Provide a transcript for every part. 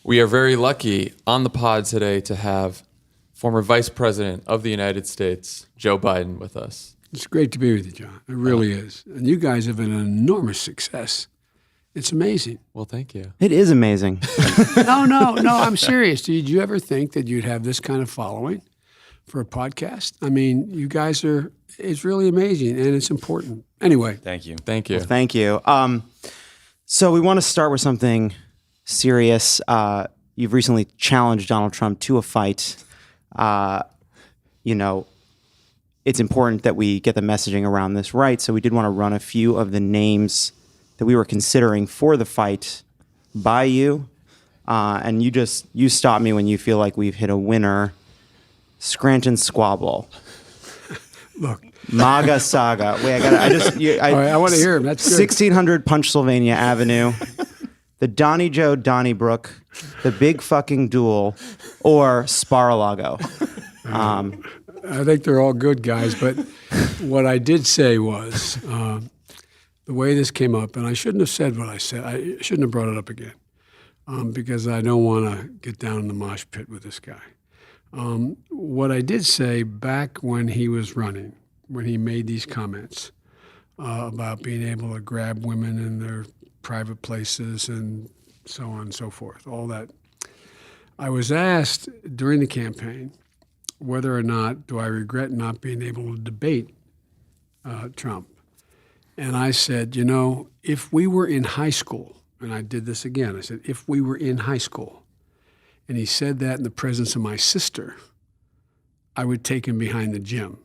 We are very lucky on the pod today to have former Vice President of the United States, Joe Biden, with us. It's great to be with you, John. It really is. And you guys have been an enormous success. It's amazing. Well, thank you. It is amazing. No, I'm serious. Did you ever think that you'd have this kind of following for a podcast? I mean, you guys it's really amazing, and it's important. Anyway. Thank you. Thank you. Well, thank you. So we want to start with something serious. You've recently challenged Donald Trump to a fight. It's important that we get the messaging around this right. So we did want to run a few of the names that we were considering for the fight by you. And you stop me when you feel like we've hit a winner. Scranton Squabble. Look. MAGA Saga. Wait, I want to hear him. That's good. 1600 Pennsylvania Avenue. The Donnie Joe Donnybrook. The Big Fucking Duel. Or Spar-a-Lago. I think they're all good guys, but what I did say was the way this came up, and I shouldn't have said what I said. I shouldn't have brought it up again because I don't want to get down in the mosh pit with this guy. What I did say back when he was running, when he made these comments about being able to grab women in their private places and so on and so forth, all that, I was asked during the campaign whether or not do I regret not being able to debate Trump. And I said, if we were in high school, and I did this again, I said, if we were in high school, and he said that in the presence of my sister, I would take him behind the gym.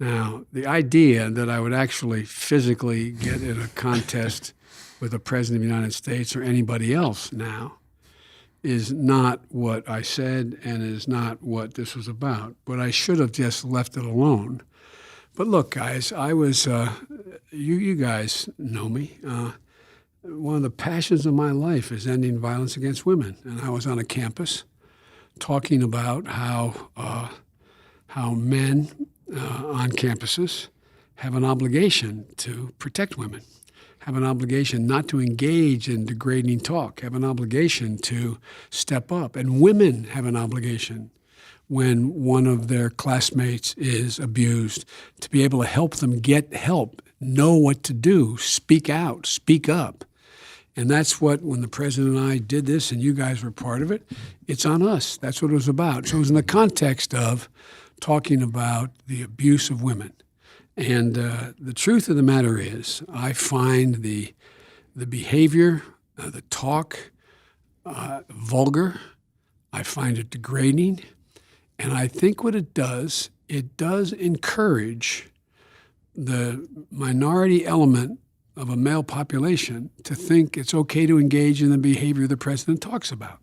Now, the idea that I would actually physically get in a contest with the President of the United States or anybody else now is not what I said and is not what this was about. But I should have just left it alone. But look, guys, I was, you guys know me. One of the passions of my life is ending violence against women. And I was on a campus talking about how men on campuses have an obligation to protect women, have an obligation not to engage in degrading talk, have an obligation to step up. And women have an obligation when one of their classmates is abused to be able to help them get help, know what to do, speak out, speak up. And that's what, when the president and I did this and you guys were part of it, it's on us. That's what it was about. So it was in the context of talking about the abuse of women. And the truth of the matter is, I find the behavior, the talk, vulgar. I find it degrading. And I think what it does encourage the minority element of a male population to think it's okay to engage in the behavior the president talks about.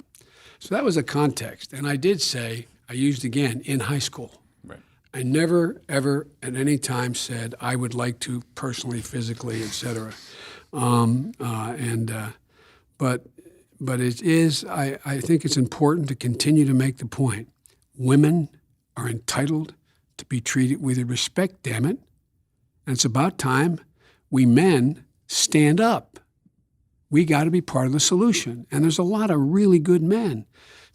So that was a context. And I did say, I used again, in high school. Right. I never, ever at any time said I would like to personally, physically, et cetera. But it is, I think it's important to continue to make the point. Women are entitled to be treated with respect, damn it. And it's about time we men stand up. We got to be part of the solution. And there's a lot of really good men.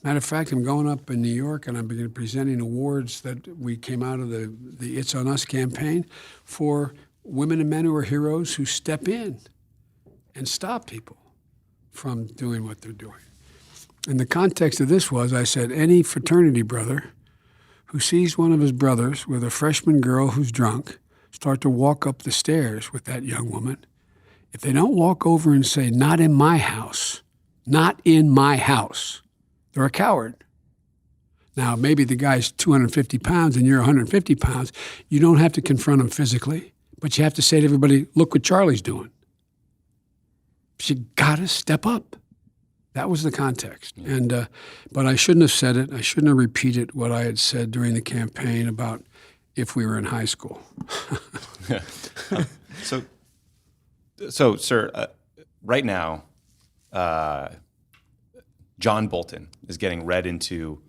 Matter of fact, I'm going up in New York and I'm presenting awards that we came out of the It's On Us campaign for women and men who are heroes who step in and stop people from doing what they're doing. And the context of this was, I said, any fraternity brother who sees one of his brothers with a freshman girl who's drunk start to walk up the stairs with that young woman, if they don't walk over and say, not in my house, not in my house, they're a coward. Now, maybe the guy's 250 pounds and you're 150 pounds. You don't have to confront him physically, but you have to say to everybody, look what Charlie's doing. You got to step up. That was the context. And but I shouldn't have said it. I shouldn't have repeated what I had said during the campaign about if we were in high school. So, sir, right now, John Bolton is getting read into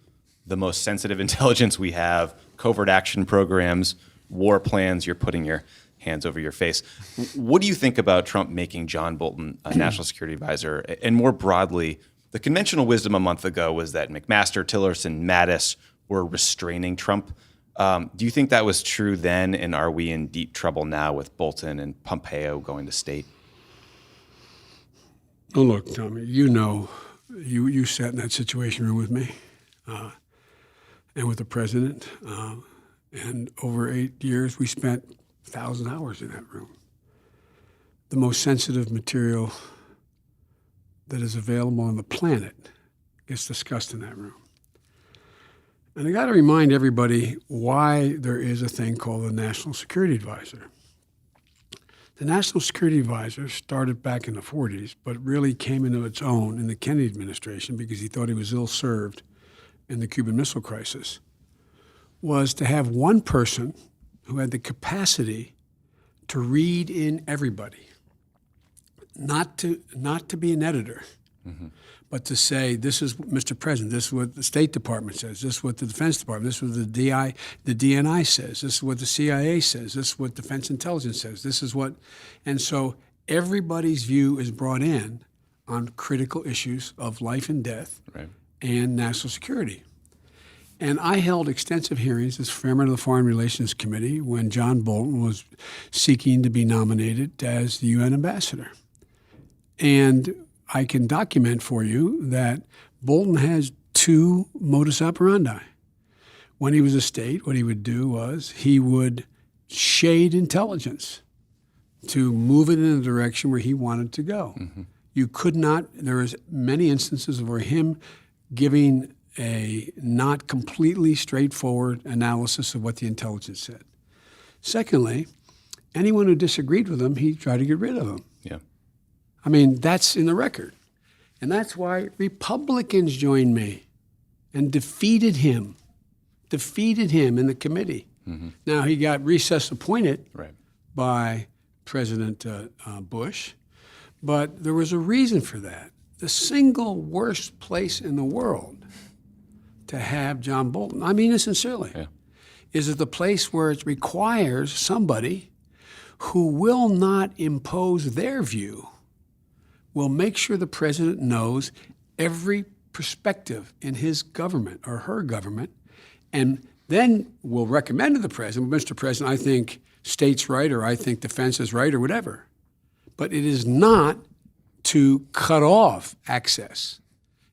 the most sensitive intelligence we have, covert action programs, war plans. You're putting your hands over your face. What do you think about Trump making John Bolton a national security advisor? And more broadly, The conventional wisdom a month ago was that McMaster, Tillerson, Mattis were restraining Trump. Do you think that was true then, and are we in deep trouble now with Bolton and Pompeo going to state? Oh, look, Tommy, you sat in that situation room with me and with the president. And over 8 years, we spent 1,000 hours in that room. The most sensitive material that is available on the planet gets discussed in that room. And I got to remind everybody why there is a thing called the National Security Advisor. The National Security Advisor started back in the 40s, but really came into its own in the Kennedy administration because he thought he was ill-served in the Cuban Missile Crisis, was to have one person who had the capacity to read in everybody, not to be an editor, but to say, this is, Mr. President, this is what the State Department says, this is what the Defense Department, this is what the DNI says, this is what the CIA says, this is what Defense Intelligence says, this is what, and so everybody's view is brought in on critical issues of life and death and national security. And I held extensive hearings as chairman of the Foreign Relations Committee when John Bolton was seeking to be nominated as the UN ambassador. And I can document for you that Bolton has two modus operandi. When he was a state, what he would do was he would shade intelligence to move it in a direction where he wanted to go. You could not, there was many instances where him giving a not completely straightforward analysis of what the intelligence said. Secondly, anyone who disagreed with him, he tried to get rid of them. Yeah. I mean, that's in the record. And that's why Republicans joined me and defeated him in the committee. Now, he got recess appointed by President Bush, but there was a reason for that. The single worst place in the world to have John Bolton, I mean it sincerely, is it the place where it requires somebody who will not impose their view, will make sure the president knows every perspective in his government or her government, and then will recommend to the president, Mr. President, I think state's right, or I think defense is right, or whatever. But it is not to cut off access.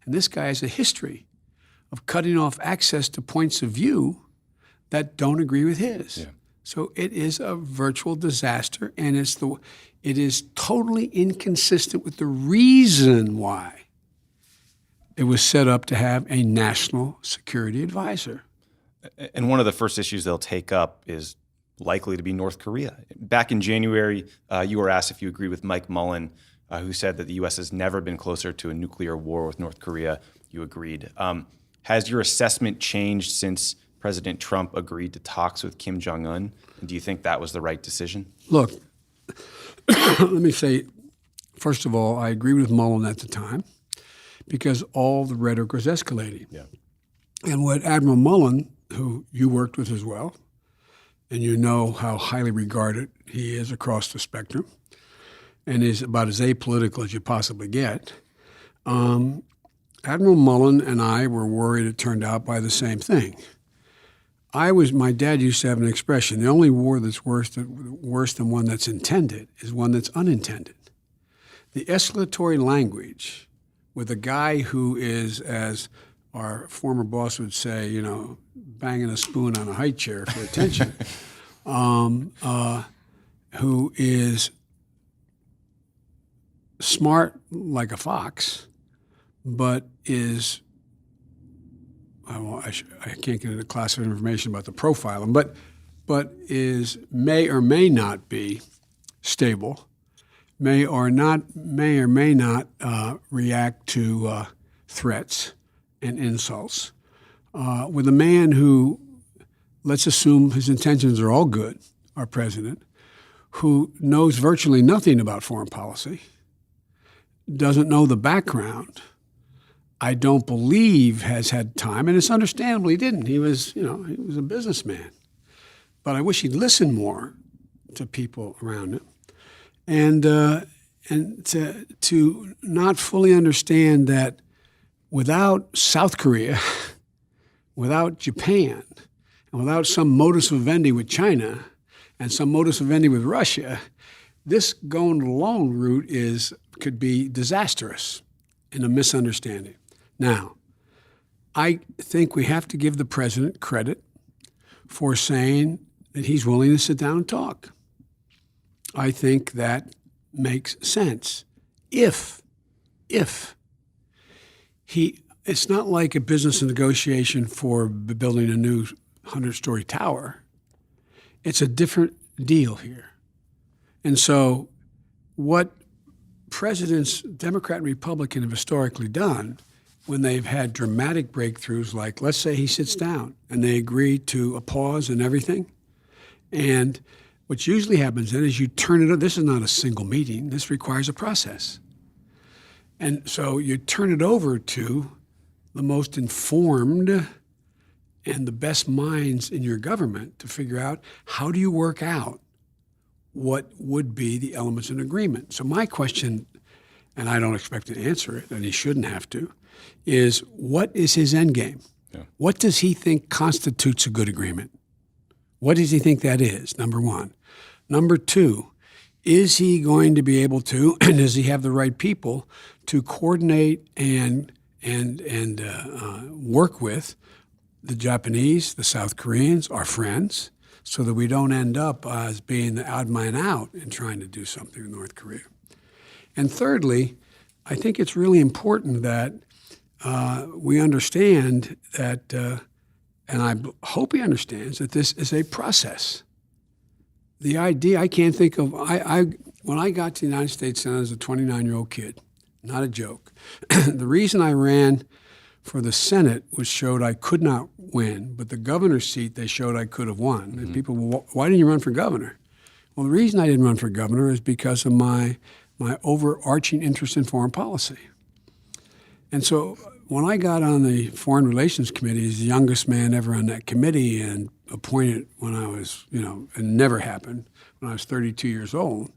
And this guy has a history of cutting off access to points of view that don't agree with his. So it is a virtual disaster, and it is totally inconsistent with the reason why it was set up to have a national security advisor. And one of the first issues they'll take up is likely to be North Korea. Back in January, you were asked if you agree with Mike Mullen, who said that the U.S. has never been closer to a nuclear war with North Korea. You agreed. Has your assessment changed since President Trump agreed to talks with Kim Jong-un? And do you think that was the right decision? Look, let me say, first of all, I agree with Mullen at the time because all the rhetoric was escalating. And what Admiral Mullen, who you worked with as well, and you know how highly regarded he is across the spectrum, and is about as apolitical as you possibly get, Admiral Mullen and I were worried it turned out by the same thing. My dad used to have an expression, the only war that's worse than one that's intended is one that's unintended. The escalatory language with a guy who is, as our former boss would say, banging a spoon on a high chair for attention, who is smart like a fox, but is, I can't get into class of information about the profiling, but may or may not be stable, may or may not react to threats and insults, with a man who, let's assume his intentions are all good, our president, who knows virtually nothing about foreign policy, doesn't know the background, I don't believe has had time, and it's understandable he didn't. He was a businessman. But I wish he'd listened more to people around him, and to not fully understand that without South Korea, without Japan, and without some modus vivendi with China and some modus vivendi with Russia, this going alone route could be disastrous and a misunderstanding. Now, I think we have to give the president credit for saying that he's willing to sit down and talk. I think that makes sense. If it's not like a business negotiation for building a new 100-story tower. It's a different deal here. And so what presidents, Democrat and Republican, have historically done when they've had dramatic breakthroughs, like let's say he sits down and they agree to a pause and everything, and what usually happens then is you turn it. This is not a single meeting. This requires a process. And so you turn it over to the most informed and the best minds in your government to figure out how do you work out what would be the elements of an agreement. So my question, and I don't expect to answer it, and he shouldn't have to, is what is his end game? Yeah. What does he think constitutes a good agreement? What does he think that is, number one? Number two, is he going to be able to, and does he have the right people to coordinate and work with the Japanese, the South Koreans, our friends, so that we don't end up as being the odd man out in trying to do something with North Korea? And thirdly, I think it's really important that we understand that, and I hope he understands, that this is a process. The idea, I can't think of, when I got to the United States Senate as a 29-year-old kid, not a joke, the reason I ran for the Senate showed I could not win, but the governor's seat they showed I could have won. Mm-hmm. And people, well, why didn't you run for governor? Well, the reason I didn't run for governor is because of my overarching interest in foreign policy. And so when I got on the Foreign Relations Committee as the youngest man ever on that committee and appointed when I was, it never happened, when I was 32 years old,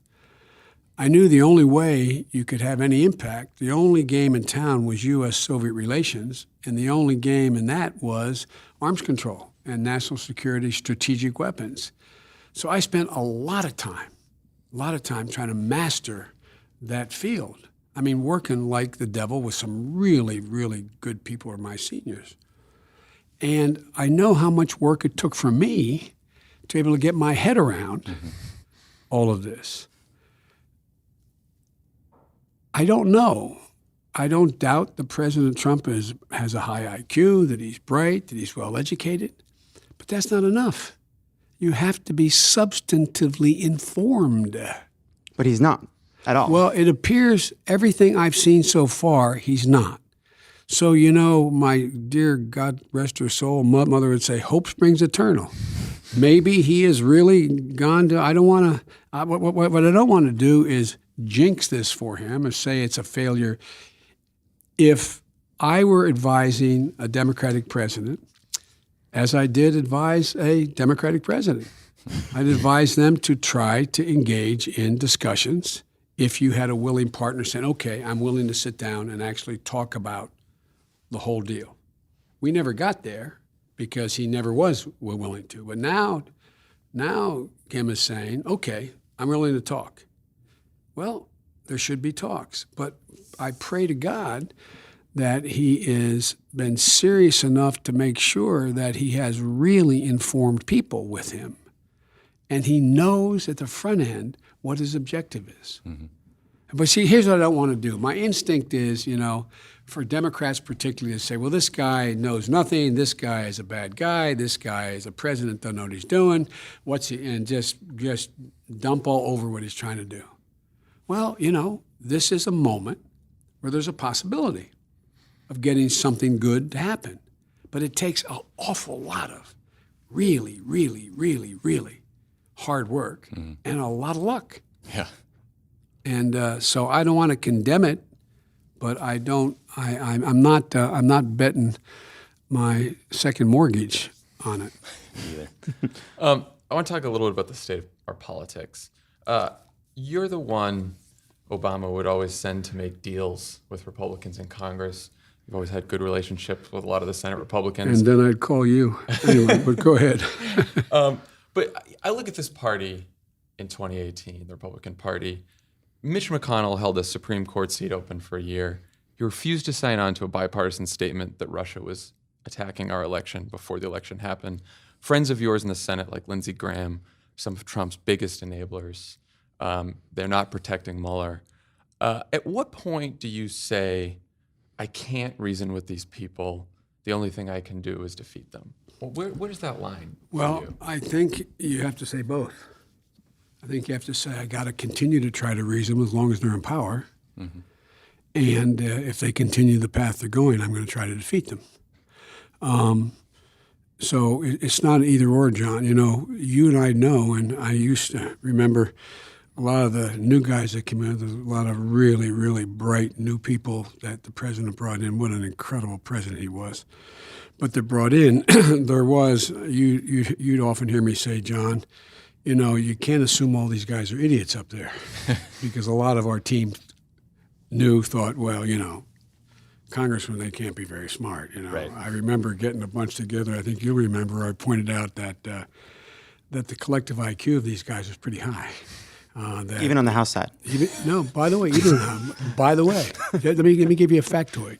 I knew the only way you could have any impact, the only game in town was U.S.-Soviet relations, and the only game in that was arms control and national security strategic weapons. So I spent a lot of time trying to master that field. I mean, working like the devil with some really, really good people who are my seniors. And I know how much work it took for me to be able to get my head around all of this. I don't know. I don't doubt that President Trump has a high IQ, that he's bright, that he's well-educated, but that's not enough. You have to be substantively informed. But he's not at all. Well, it appears everything I've seen so far, he's not. So, my dear, God rest her soul, mother would say, hope springs eternal. Maybe he has really gone to, I don't want to, what I don't want to do is jinx this for him and say it's a failure. If I were advising a Democratic president, as I did advise a Democratic president, I'd advise them to try to engage in discussions if you had a willing partner saying, okay, I'm willing to sit down and actually talk about the whole deal. We never got there because he never was willing to. But now Kim is saying, okay, I'm willing to talk. Well, there should be talks. But I pray to God that he has been serious enough to make sure that he has really informed people with him. And he knows at the front end what his objective is. Mm-hmm. But see, here's what I don't want to do. My instinct is, for Democrats particularly to say, well, this guy knows nothing, this guy is a bad guy, this guy is a president, doesn't know what he's doing, and just dump all over what he's trying to do. Well, this is a moment where there's a possibility of getting something good to happen. But it takes an awful lot of really, really, really, really hard work and a lot of luck. Yeah. And so I don't want to condemn it, but I'm not betting my second mortgage on it. Either. I want to talk a little bit about the state of our politics. You're the one Obama would always send to make deals with Republicans in Congress. You've always had good relationships with a lot of the Senate Republicans. And then I'd call you. Anyway, but go ahead. But I look at this party in 2018, the Republican Party. Mitch McConnell held a Supreme Court seat open for a year. He refused to sign on to a bipartisan statement that Russia was attacking our election before the election happened. Friends of yours in the Senate, like Lindsey Graham, some of Trump's biggest enablers, they're not protecting Mueller. At what point do you say, I can't reason with these people, the only thing I can do is defeat them? Well, where's that line for Well, you? I think you have to say both. I think you have to say, I got to continue to try to reason as long as they're in power. Mm-hmm. And if they continue the path they're going, I'm going to try to defeat them. So it's not either or, John. You know, you and I know, and I used to remember a lot of the new guys that came in. There's a lot of really, really bright new people that the president brought in. What an incredible president he was. But they're brought in. There was, you'd often hear me say, John, you know, you can't assume all these guys are idiots up there because a lot of our team thought, well, you know, congressmen, they can't be very smart. You know, Right. I remember getting a bunch together. I think you'll remember. I pointed out that the collective IQ of these guys was pretty high. Even on the House side. By the way, let me give you a factoid.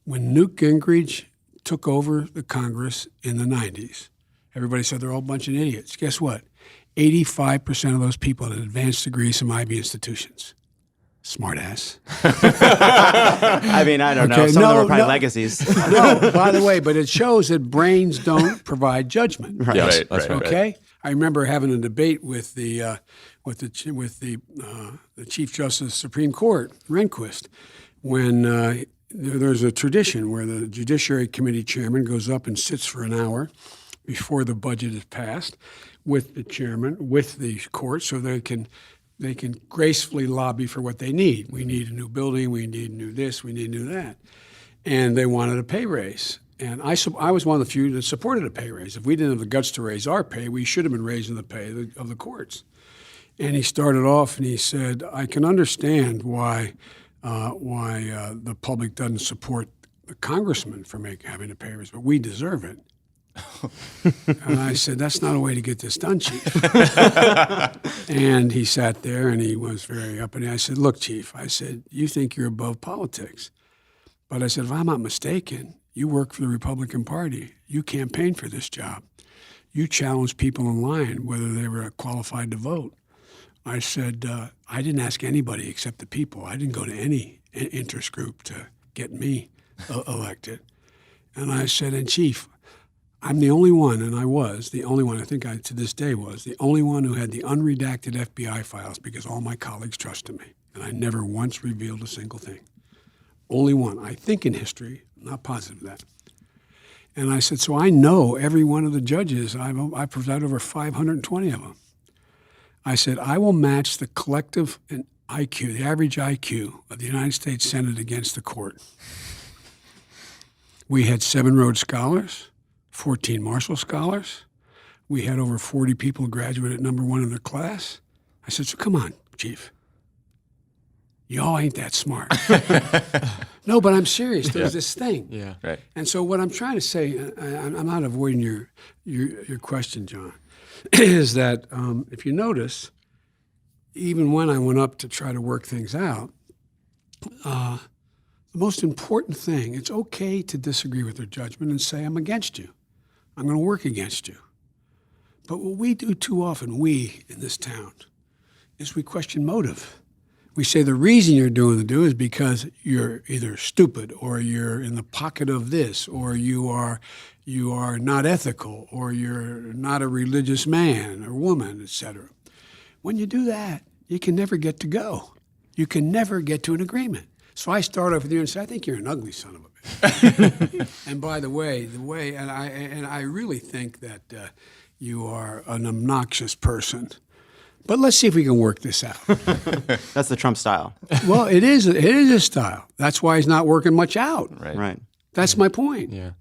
When Newt Gingrich took over the Congress in the 90s, everybody said they're all a bunch of idiots. Guess what? 85% of those people had advanced degrees from IB institutions. Smart ass. I mean, I don't know. Some of them are probably legacies. No, by the way, but it shows that brains don't provide judgment. Right. Yes, Right. Okay, I remember having a debate with the Chief Justice of the Supreme Court, Rehnquist, when there's a tradition where the Judiciary Committee chairman goes up and sits for an hour before the budget is passed with the chairman, with the court, so they can gracefully lobby for what they need. We need a new building. We need new this. We need new that. And they wanted a pay raise. And I was one of the few that supported a pay raise. If we didn't have the guts to raise our pay, we should have been raising the pay of the courts. And he started off and he said, I can understand why the public doesn't support the congressman for having a pay raise, but we deserve it. And I said, that's not a way to get this done, Chief. And he sat there and he was very uppity. I said, look, Chief, I said, you think you're above politics. But I said, if I'm not mistaken, you work for the Republican Party. You campaigned for this job. You challenged people in line whether they were qualified to vote. I said, I didn't ask anybody except the people. I didn't go to any interest group to get me elected. And I said, and Chief, I'm the only one, and I was the only one, I think I to this day was, the only one who had the unredacted FBI files because all my colleagues trusted me. And I never once revealed a single thing. Only one, I think in history, I'm not positive of that. And I said, so I know every one of the judges. I preside over 520 of them. I said, I will match the collective IQ, the average IQ of the United States Senate against the court. We had 7 Rhodes Scholars, 14 Marshall Scholars. We had over 40 people graduate at #1 in their class. I said, so come on, Chief. Y'all ain't that smart. No, but I'm serious. There's this thing. Yeah. Right. And so what I'm trying to say, I'm not avoiding your question, John, is that if you notice, even when I went up to try to work things out, the most important thing, it's okay to disagree with their judgment and say, I'm against you. I'm going to work against you. But what we do too often, we in this town, is we question motive. We say the reason you're doing the do is because you're either stupid or you're in the pocket of this or you are not ethical or you're not a religious man or woman, etc. When you do that, you can never get to go. You can never get to an agreement. So I start off with you and say, I think you're an ugly son of a bitch. And by the way, I really think that you are an obnoxious person. But let's see if we can work this out. That's the Trump style. Well, it is a style. That's why he's not working much out. Right. That's my point. Yeah.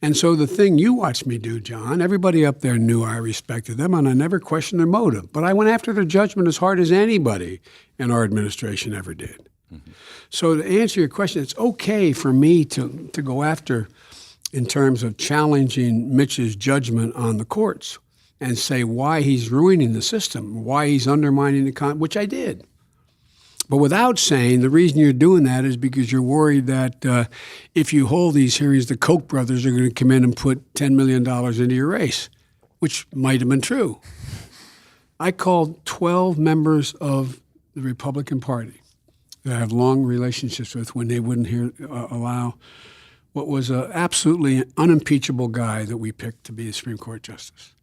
And so the thing you watched me do, John, everybody up there knew I respected them, and I never questioned their motive. But I went after their judgment as hard as anybody in our administration ever did. So to answer your question, it's okay for me to go after in terms of challenging Mitch's judgment on the courts and say why he's ruining the system, why he's undermining the which I did. But without saying the reason you're doing that is because you're worried that if you hold these hearings, the Koch brothers are going to come in and put $10 million into your race, which might have been true. I called 12 members of the Republican Party that I have long relationships with when they wouldn't allow what was an absolutely unimpeachable guy that we picked to be the Supreme Court justice.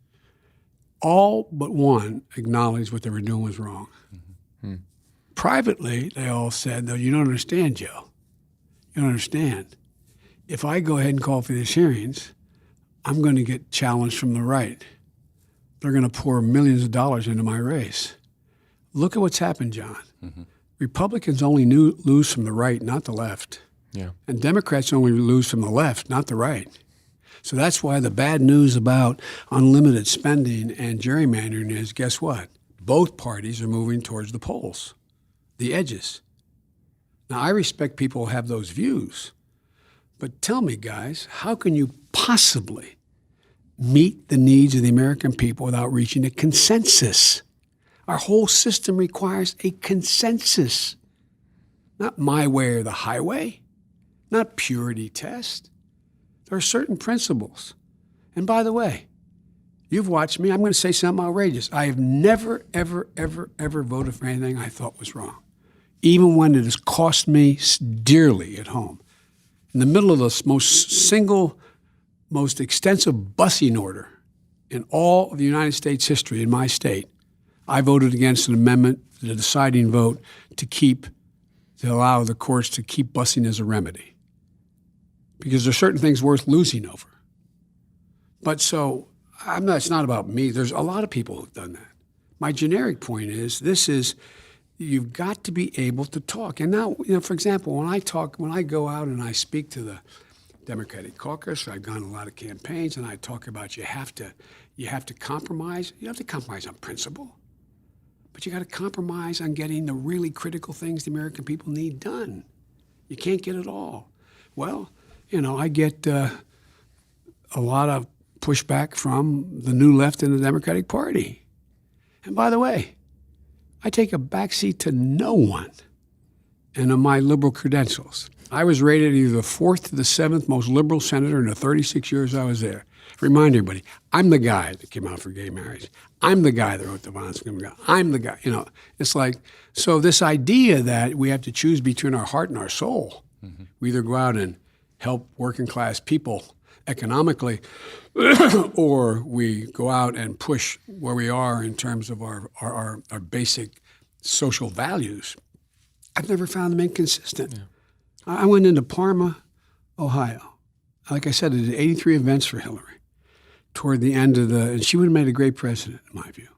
All but one acknowledged what they were doing was wrong. Mm-hmm. Privately, they all said, though, you don't understand, Joe. You don't understand. If I go ahead and call for these hearings, I'm going to get challenged from the right. They're going to pour millions of dollars into my race. Look at what's happened, John. Mm-hmm. Republicans only lose from the right, not the left. Yeah. And Democrats only lose from the left, not the right. So that's why the bad news about unlimited spending and gerrymandering is, guess what? Both parties are moving towards the polls, the edges. Now, I respect people who have those views. But tell me, guys, how can you possibly meet the needs of the American people without reaching a consensus? Our whole system requires a consensus, not my way or the highway, not purity test. There are certain principles. And by the way, you've watched me. I'm going to say something outrageous. I have never, ever, ever, ever voted for anything I thought was wrong, even when it has cost me dearly at home. In the middle of the most extensive busing order in all of the United States history in my state, I voted against an amendment, the deciding vote, to allow the courts to keep busing as a remedy. Because there are certain things worth losing over. But so, it's not about me. There's a lot of people who've done that. My generic point is, you've got to be able to talk. And now, for example, when I go out and I speak to the Democratic caucus, I've gone to a lot of campaigns, and I talk about you have to compromise. You have to compromise on principle. But you got to compromise on getting the really critical things the American people need done. You can't get it all. Well, I get a lot of pushback from the new left in the Democratic Party. And by the way, I take a backseat to no one and on my liberal credentials. I was rated either the 4th or the 7th most liberal senator in the 36 years I was there. Remind everybody, I'm the guy that came out for gay marriage. I'm the guy that wrote the violence against women. I'm the guy, It's like, so this idea that we have to choose between our heart and our soul. Mm-hmm. We either go out and help working class people economically, or we go out and push where we are in terms of our basic social values. I've never found them inconsistent. Yeah. I went into Parma, Ohio. Like I said, I did 83 events for Hillary. Toward the end of and she would have made a great president, in my view.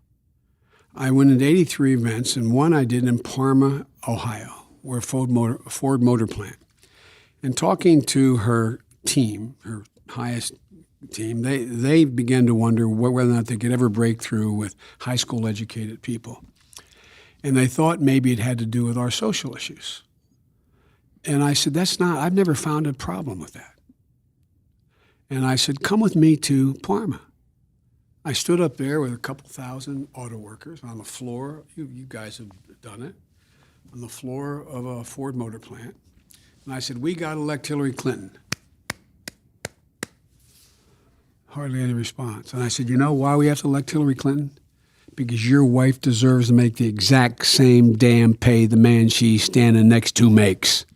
I went into 83 events, and one I did in Parma, Ohio, where Ford Motor Plant. And talking to her team, her highest team, they began to wonder whether or not they could ever break through with high school educated people. And they thought maybe it had to do with our social issues. And I said, I've never found a problem with that. And I said, come with me to Parma. I stood up there with a couple thousand auto workers on the floor. You guys have done it. On the floor of a Ford Motor Plant. And I said, we got to elect Hillary Clinton. Hardly any response. And I said, you know why we have to elect Hillary Clinton? Because your wife deserves to make the exact same damn pay the man she's standing next to makes.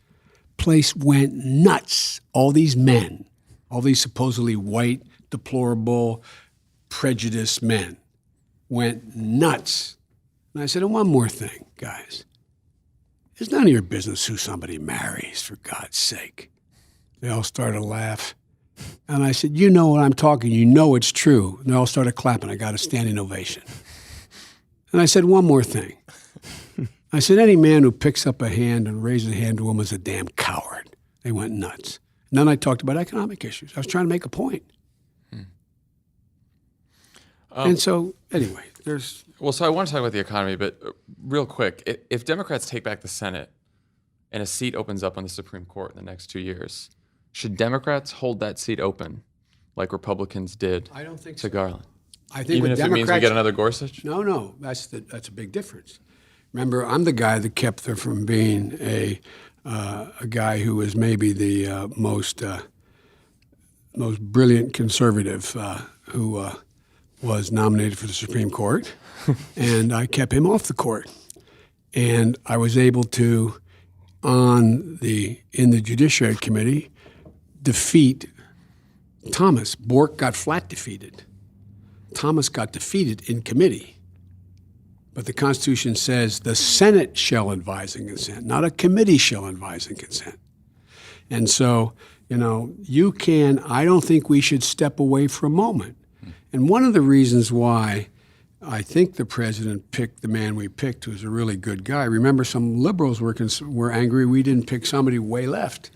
Place went nuts. All these men, all these supposedly white, deplorable, prejudiced men went nuts. And I said, and one more thing, guys. It's none of your business who somebody marries, for God's sake. They all started to laugh. And I said, you know what I'm talking, you know it's true. And they all started clapping. I got a standing ovation. And I said, one more thing. I said, any man who picks up a hand and raises a hand to a woman is a damn coward. They went nuts. And then I talked about economic issues. I was trying to make a point. And so, anyway, there's... Well, so I want to talk about the economy, but real quick, if Democrats take back the Senate and a seat opens up on the Supreme Court in the next 2 years, should Democrats hold that seat open like Republicans did I don't think to so. Garland? I think Even what if it means we Democrats- get another Gorsuch? No, that's a big difference. Remember, I'm the guy that kept her from being a guy who was maybe the most brilliant conservative who was nominated for the Supreme Court, and I kept him off the court. And I was able to, in the Judiciary Committee, defeat Thomas. Bork got flat defeated. Thomas got defeated in committee. But the Constitution says the Senate shall advise and consent, not a committee shall advise and consent. And so, I don't think we should step away for a moment. And one of the reasons why I think the president picked the man we picked, who's a really good guy. Remember, some liberals were angry we didn't pick somebody way left.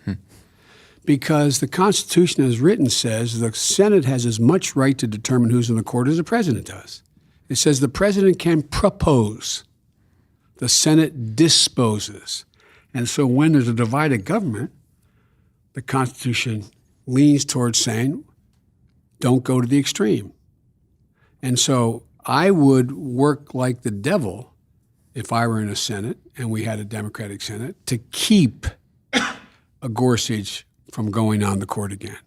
Because the Constitution, as written, says the Senate has as much right to determine who's in the court as the president does. It says the president can propose. The Senate disposes. And so when there's a divided government, the Constitution leans towards saying, don't go to the extreme. And so I would work like the devil if I were in a Senate and we had a Democratic Senate to keep a Gorsuch from going on the court again.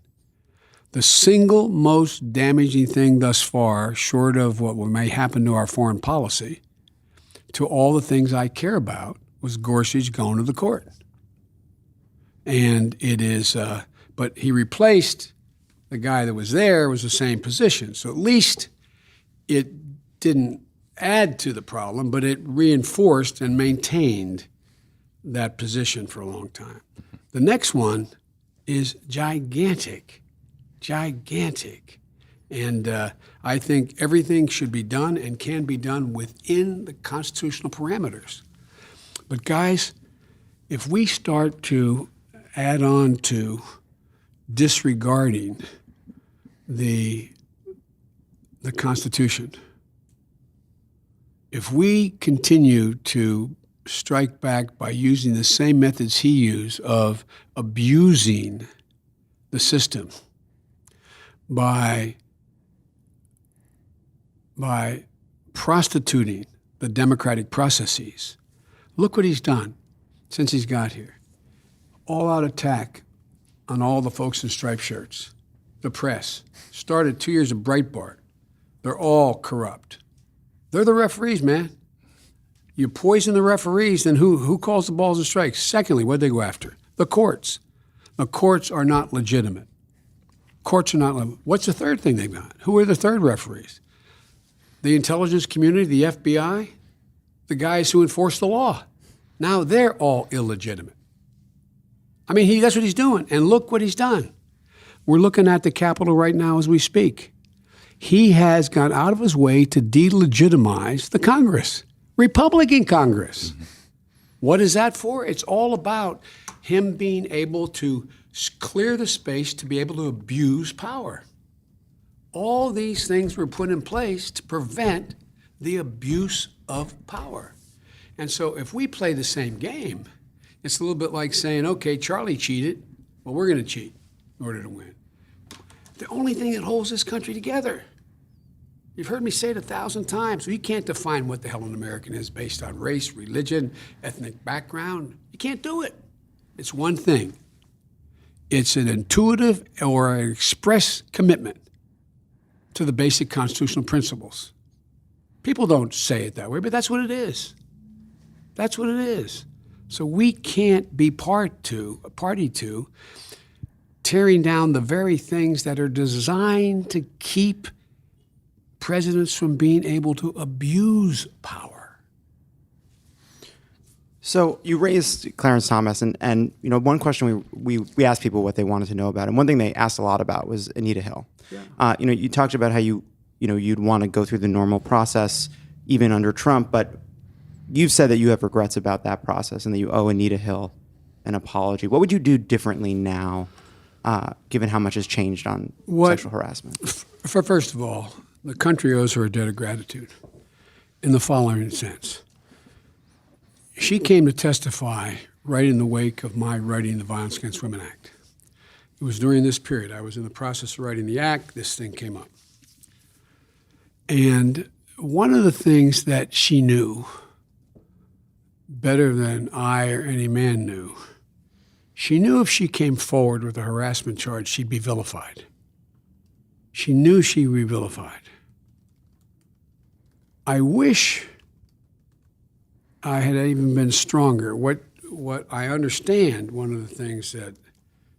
The single most damaging thing thus far, short of what may happen to our foreign policy, to all the things I care about, was Gorsuch going to the court. And it is, but he replaced the guy that was there, was the same position. So at least it didn't add to the problem, but it reinforced and maintained that position for a long time. The next one is gigantic. And I think everything should be done and can be done within the constitutional parameters. But guys, if we start to add on to disregarding the Constitution, if we continue to strike back by using the same methods he used of abusing the system, by prostituting the democratic processes. Look what he's done since he's got here. All-out attack on all the folks in striped shirts. The press. Started 2 years of Breitbart. They're all corrupt. They're the referees, man. You poison the referees, then who calls the balls and strikes? Secondly, what do they go after? The courts. The courts are not legitimate. Courts are not. What's the third thing they've got? Who are the third referees? The intelligence community, the FBI, the guys who enforce the law. Now they're all illegitimate. I mean, that's what he's doing. And look what he's done. We're looking at the Capitol right now as we speak. He has gone out of his way to delegitimize the Congress, Republican Congress. Mm-hmm. What is that for? It's all about him being able to clear the space to be able to abuse power. All these things were put in place to prevent the abuse of power. And so if we play the same game, it's a little bit like saying, okay, Charlie cheated, well, we're going to cheat in order to win. The only thing that holds this country together, you've heard me say it 1,000 times, we can't define what the hell an American is based on race, religion, ethnic background. You can't do it. It's one thing. It's an intuitive or an express commitment to the basic constitutional principles. People don't say it that way, but that's what it is. That's what it is. So we can't be party to tearing down the very things that are designed to keep presidents from being able to abuse power. So you raised Clarence Thomas, and one question we asked people what they wanted to know about, and one thing they asked a lot about was Anita Hill. Yeah. You talked about how you'd want to go through the normal process even under Trump, but you've said that you have regrets about that process and that you owe Anita Hill an apology. What would you do differently now, given how much has changed on sexual harassment? First of all, the country owes her a debt of gratitude in the following sense. She came to testify right in the wake of my writing the Violence Against Women Act. It was during this period. I was in the process of writing the act. This thing came up. And one of the things that she knew better than I or any man knew, she knew if she came forward with a harassment charge, she'd be vilified. She knew she'd be vilified. I wish I had even been stronger. What I understand, one of the things that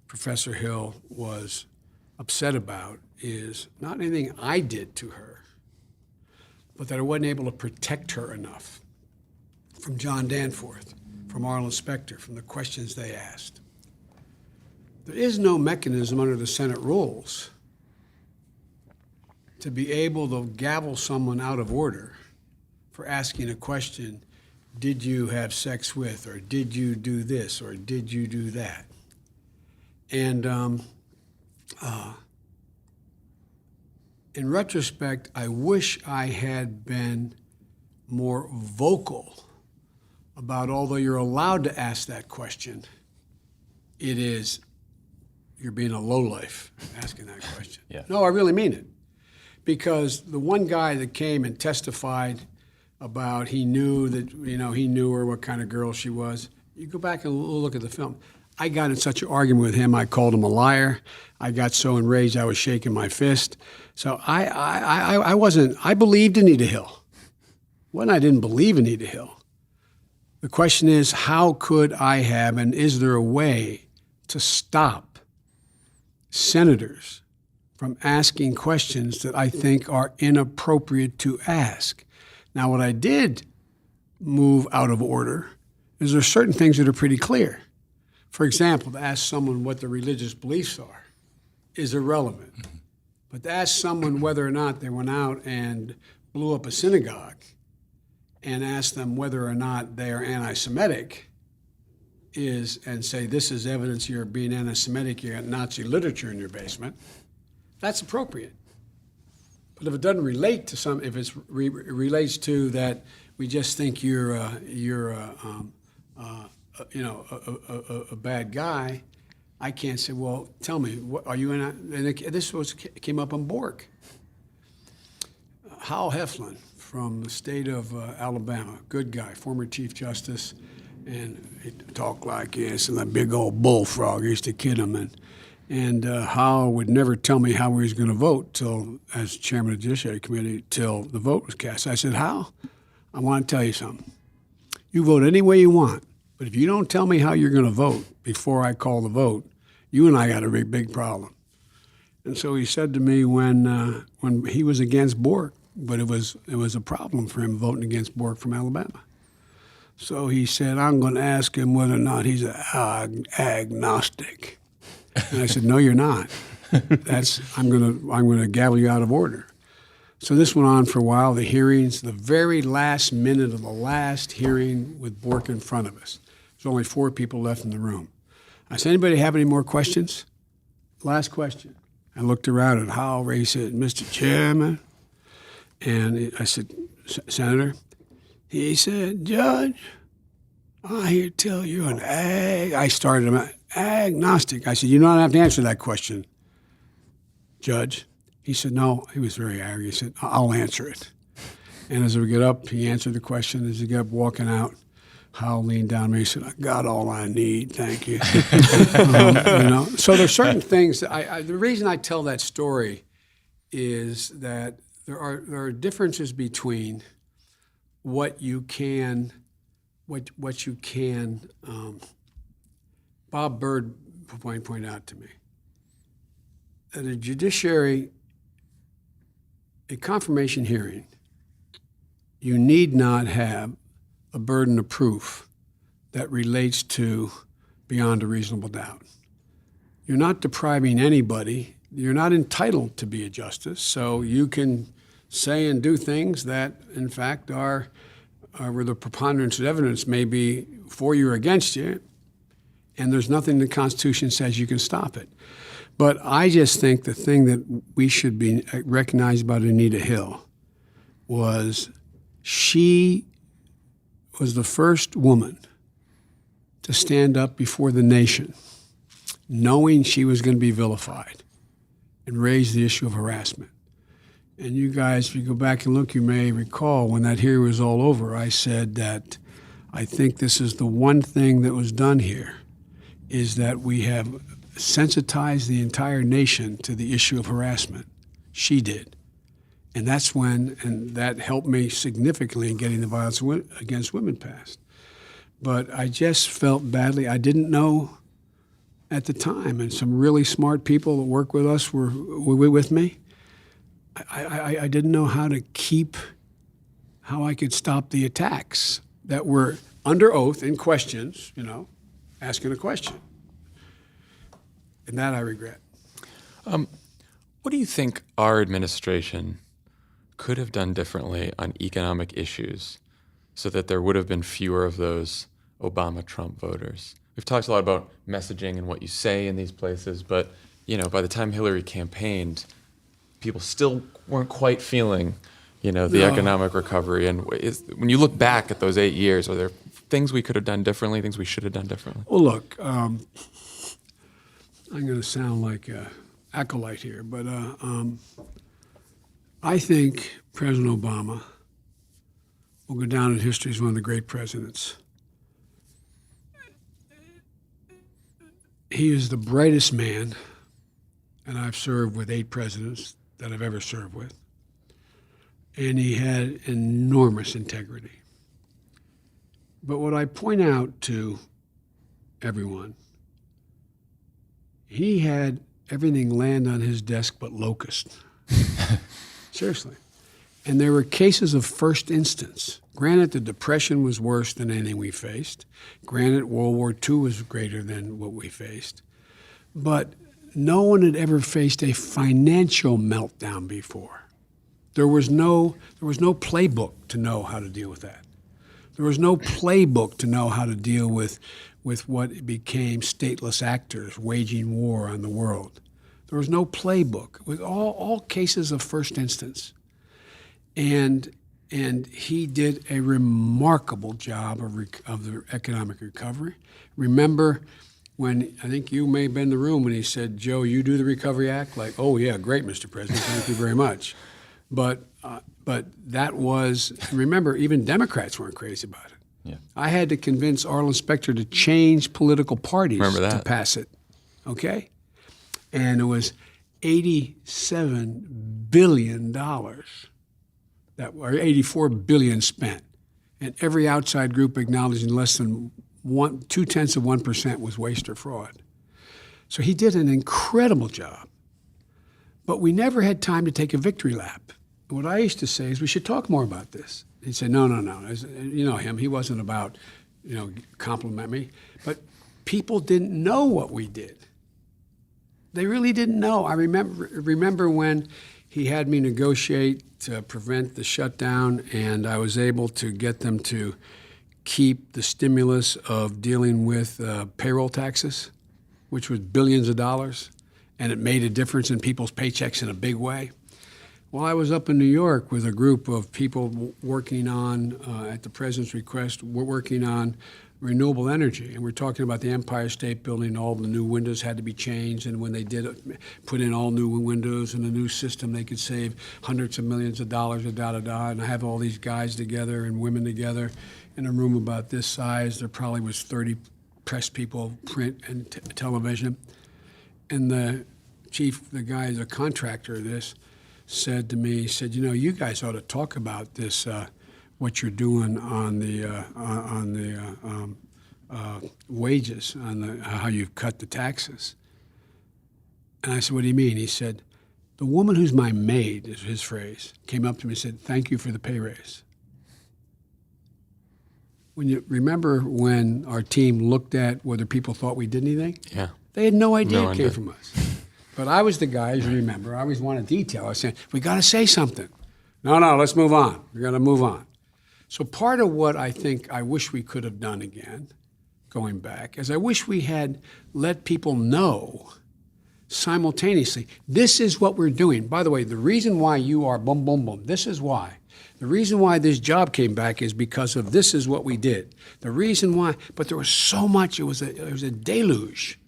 Professor Hill was upset about is not anything I did to her, but that I wasn't able to protect her enough from John Danforth, from Arlen Specter, from the questions they asked. There is no mechanism under the Senate rules to be able to gavel someone out of order for asking a question, did you have sex with, or did you do this, or did you do that? And in retrospect, I wish I had been more vocal about, although you're allowed to ask that question, you're being a lowlife asking that question. Yeah. No, I really mean it. Because the one guy that came and testified about he knew her, what kind of girl she was, you go back and look at the film. I got in such an argument with him, I called him a liar. I got so enraged I was shaking my fist. So I believed Anita Hill. When I didn't believe Anita Hill. The question is, how could I have, and is there a way to stop senators from asking questions that I think are inappropriate to ask? Now, what I did move out of order is there are certain things that are pretty clear. For example, to ask someone what their religious beliefs are is irrelevant. But to ask someone whether or not they went out and blew up a synagogue and ask them whether or not they are anti-Semitic and say, this is evidence you're being anti-Semitic, you got Nazi literature in your basement, that's appropriate. But if it doesn't relate to if it relates to that we just think you're a bad guy, I can't say, well, tell me, what are you in? And this came up on Bork. Hal Heflin from the state of Alabama, good guy, former Chief Justice, and he talked like this, and that big old bullfrog. I used to kid him, and Hal would never tell me how he was going to vote till, as chairman of the Judiciary Committee, till the vote was cast. I said, Hal, I want to tell you something. You vote any way you want, but if you don't tell me how you're going to vote before I call the vote, you and I got a big problem. And so he said to me when he was against Bork, but it was a problem for him voting against Bork from Alabama. So he said, I'm going to ask him whether or not he's an agnostic. And I said, no, you're not. I'm going to gavel you out of order. So this went on for a while, the hearings, the very last minute of the last hearing with Bork in front of us. There's only 4 people left in the room. I said, anybody have any more questions? Last question. I looked around at Hal Ray, said, Mr. Chairman. And I said, Senator? He said, Judge, I hear tell you an I started him agnostic. I said, you don't have to answer that question, Judge. He said, no. He was very angry. He said, I'll answer it. And as we get up, he answered the question. As he got up walking out, Hal leaned down to me and said, I got all I need, thank you. So there's certain things that the reason I tell that story is that there are differences between what you can. Bob Byrd pointed out to me that a judiciary, a confirmation hearing, you need not have a burden of proof that relates to beyond a reasonable doubt. You're not depriving anybody. You're not entitled to be a justice, so you can say and do things that, in fact, are where the preponderance of evidence may be for you or against you, and there's nothing in the Constitution says you can stop it. But I just think the thing that we should be recognized about Anita Hill was she was the first woman to stand up before the nation, knowing she was going to be vilified, and raise the issue of harassment. And you guys, if you go back and look, you may recall when that hearing was all over, I said that I think this is the one thing that was done here, is that we have sensitized the entire nation to the issue of harassment. She did. And that's when, and that helped me significantly in getting the Violence Against Women passed. But I just felt badly. I didn't know at the time, and some really smart people that work with us were with me. I didn't know how I could stop the attacks that were under oath in questions, asking a question. And that I regret. What do you think our administration could have done differently on economic issues so that there would have been fewer of those Obama-Trump voters? We've talked a lot about messaging and what you say in these places, but by the time Hillary campaigned, people still weren't quite feeling, the economic recovery. And when you look back at those 8 years, are there things we could have done differently, things we should have done differently? Well, look, I'm going to sound like an acolyte here, but I think President Obama will go down in history as one of the great presidents. He is the brightest man, and I've served with 8 presidents that I've ever served with, and he had enormous integrity. But what I point out to everyone, he had everything land on his desk but locust. Seriously. And there were cases of first instance. Granted, the Depression was worse than anything we faced. Granted, World War II was greater than what we faced. But no one had ever faced a financial meltdown before. There was no playbook to know how to deal with that. There was no playbook to know how to deal with what became stateless actors waging war on the world. There was no playbook. It was all cases of first instance. And he did a remarkable job of the economic recovery. Remember when, I think you may have been in the room when he said, "Joe, you do the Recovery Act?" Like, "Oh yeah, great, Mr. President, thank you very much." But that was, remember, even Democrats weren't crazy about it. Yeah. I had to convince Arlen Specter to change political parties to pass it, okay? And it was $87 billion, or $84 billion spent. And every outside group acknowledging less than 0.2% was waste or fraud. So he did an incredible job. But we never had time to take a victory lap. What I used to say is we should talk more about this. He'd say, no. You know him. He wasn't about, compliment me. But people didn't know what we did. They really didn't know. I remember when he had me negotiate to prevent the shutdown, and I was able to get them to keep the stimulus of dealing with payroll taxes, which was billions of dollars, and it made a difference in people's paychecks in a big way. Well, I was up in New York with a group of people working on, at the president's request, we're working on renewable energy. And we're talking about the Empire State Building, all the new windows had to be changed. And when they did put in all new windows and a new system, they could save hundreds of millions of dollars, And I have all these guys together and women together in a room about this size. There probably was 30 press people, print and television. And the chief, the guy, the contractor of this, said to me, he said, you guys ought to talk about this, what you're doing on the wages, on how you've cut the taxes. And I said, what do you mean? He said, the woman who's my maid, is his phrase, came up to me and said, thank you for the pay raise. When you remember when our team looked at whether people thought we did anything? Yeah. They had no idea it came from us. But I was the guy, as you remember, I always wanted detail. I was saying, we got to say something. No, let's move on. We got to move on. So part of what I think I wish we could have done again, going back, is I wish we had let people know simultaneously, this is what we're doing. By the way, the reason why you are boom, boom, boom, this is why. The reason why this job came back is because of this is what we did. The reason why, but there was so much, it was a deluge.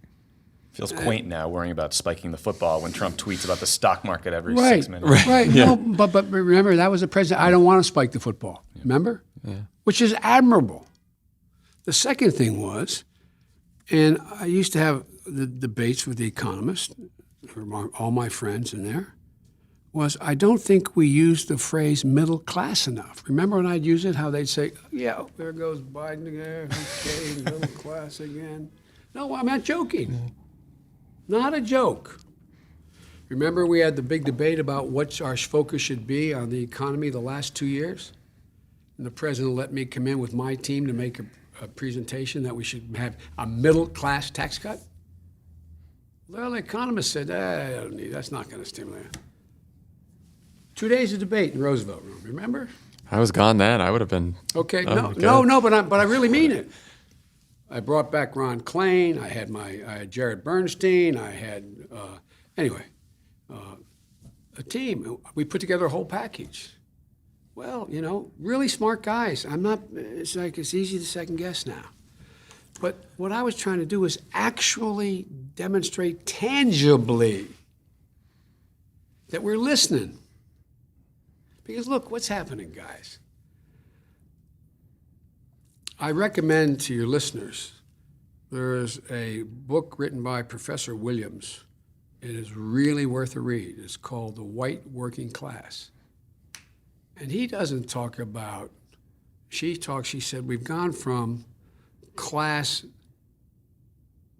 Feels quaint now worrying about spiking the football when Trump tweets about the stock market every Right, 6 minutes. right. No, but remember, that was the president. I don't want to spike the football. Remember? Yeah. Which is admirable. The second thing was, and I used to have the debates with the economists, all my friends in there, was I don't think we use the phrase middle class enough. Remember when I'd use it, how they'd say, yeah, there goes Biden again, okay, middle class again. No, I'm not joking. Not a joke. Remember we had the big debate about what our focus should be on the economy the last 2 years? And the president let me come in with my team to make a presentation that we should have a middle-class tax cut? Well, the economists said, I don't need, that's not going to stimulate. 2 days of debate in Roosevelt Room, remember? I was gone then. I would have been. Okay, Oh, no, but I really mean it. I brought back Ron Klain. I had Jared Bernstein. I had a team. We put together a whole package. Well, really smart guys. It's easy to second guess now. But what I was trying to do was actually demonstrate tangibly that we're listening. Because look, what's happening, guys? I recommend to your listeners, there's a book written by Professor Williams. It is really worth a read. It's called The White Working Class. And he doesn't talk about, she said, we've gone from class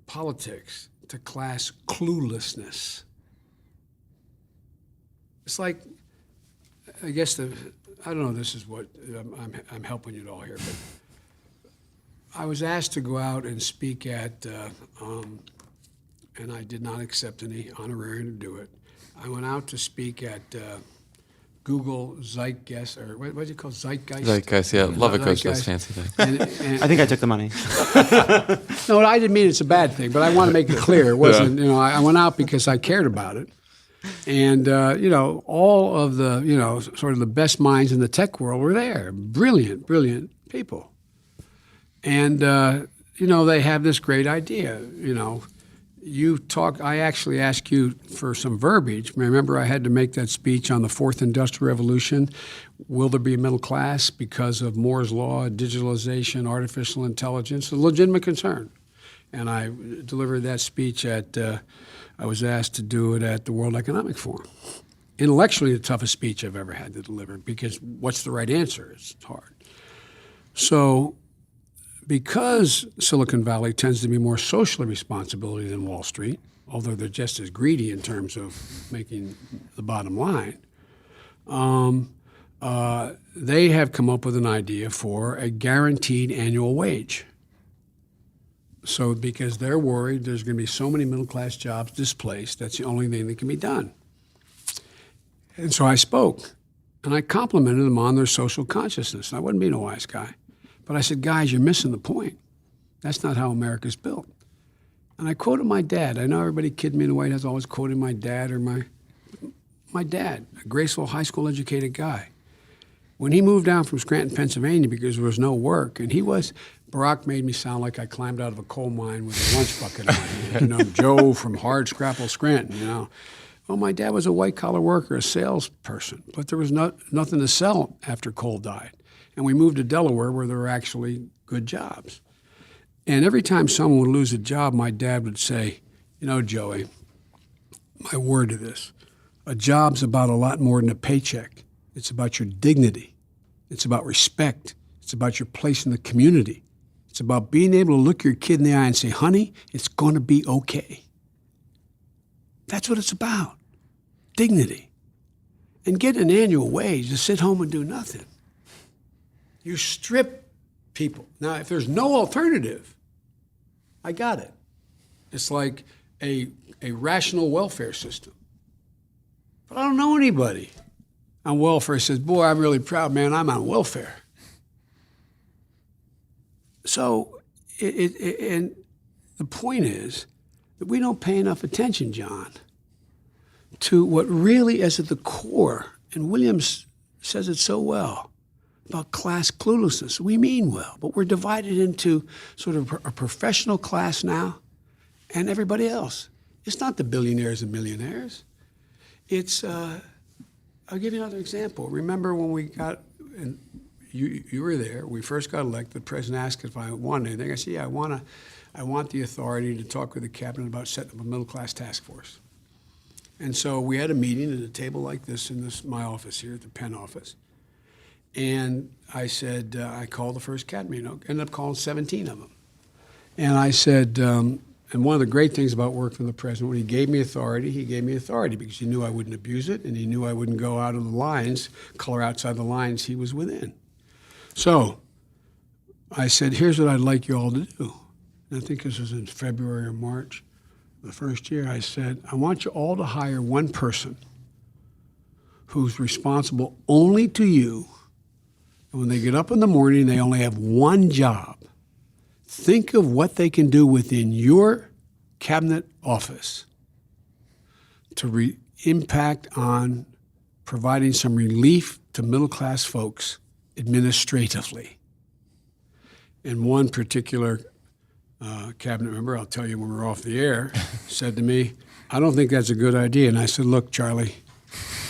politics to class cluelessness. It's like, I guess I don't know, this is what, I'm helping you all here, but I was asked to go out and speak at, and I did not accept any honorarium to do it. I went out to speak at Google Zeitgeist, or what is it called, Zeitgeist? Zeitgeist, yeah. Lovett goes to this fancy thing. I think I took the money. No, I didn't mean it's a bad thing, but I want to make it clear. It wasn't, I went out because I cared about it. And, all of the, sort of the best minds in the tech world were there. Brilliant, brilliant people. And, they have this great idea, I actually asked you for some verbiage. Remember I had to make that speech on the fourth industrial revolution. Will there be a middle class because of Moore's law, digitalization, artificial intelligence? A legitimate concern. And I delivered that speech I was asked to do it at the World Economic Forum. Intellectually, the toughest speech I've ever had to deliver, because what's the right answer? It's hard. So, because Silicon Valley tends to be more socially responsibility than Wall Street, although they're just as greedy in terms of making the bottom line, they have come up with an idea for a guaranteed annual wage. So because they're worried there's going to be so many middle-class jobs displaced, that's the only thing that can be done. And so I spoke, and I complimented them on their social consciousness. I wasn't being a wise guy. But I said, guys, you're missing the point. That's not how America's built. And I quoted my dad. I know everybody kidding me in the White House, always quoting my dad or my dad, a graceful high school educated guy. When he moved down from Scranton, Pennsylvania, because there was no work, and Barack made me sound like I climbed out of a coal mine with a lunch bucket on me. Joe from Hard Scrapple, Scranton, Well, my dad was a white-collar worker, a salesperson, but there was nothing to sell after coal died. And we moved to Delaware where there were actually good jobs. And every time someone would lose a job, my dad would say, Joey, my word to this, a job's about a lot more than a paycheck. It's about your dignity. It's about respect. It's about your place in the community. It's about being able to look your kid in the eye and say, honey, it's going to be okay. That's what it's about, dignity. And get an annual wage to sit home and do nothing. You strip people. Now, if there's no alternative, I got it. It's like a rational welfare system. But I don't know anybody on welfare who says, boy, I'm really proud, man, I'm on welfare. So, and the point is that we don't pay enough attention, John, to what really is at the core. And Williams He says it so well about class cluelessness. We mean well, but we're divided into sort of a professional class now and everybody else. It's not the billionaires and millionaires. It's, I'll give you another example. Remember when we got, and you were there, we first got elected, the president asked if I wanted anything. I said, yeah, I want the authority to talk with the cabinet about setting up a middle-class task force. And so we had a meeting at a table like this in my office here at the Penn office. And I said, I called the first cabinet meeting, ended up calling 17 of them. And I said, and one of the great things about working for the president, when he gave me authority because he knew I wouldn't abuse it, and he knew I wouldn't go out of the lines, color outside the lines he was within. So I said, here's what I'd like you all to do. And I think this was in February or March, the first year. I said, I want you all to hire one person who's responsible only to you. And when they get up in the morning, they only have one job. Think of what they can do within your cabinet office to impact on providing some relief to middle-class folks administratively. And one particular cabinet member, I'll tell you when we're off the air, said to me, I don't think that's a good idea. And I said, look, Charlie,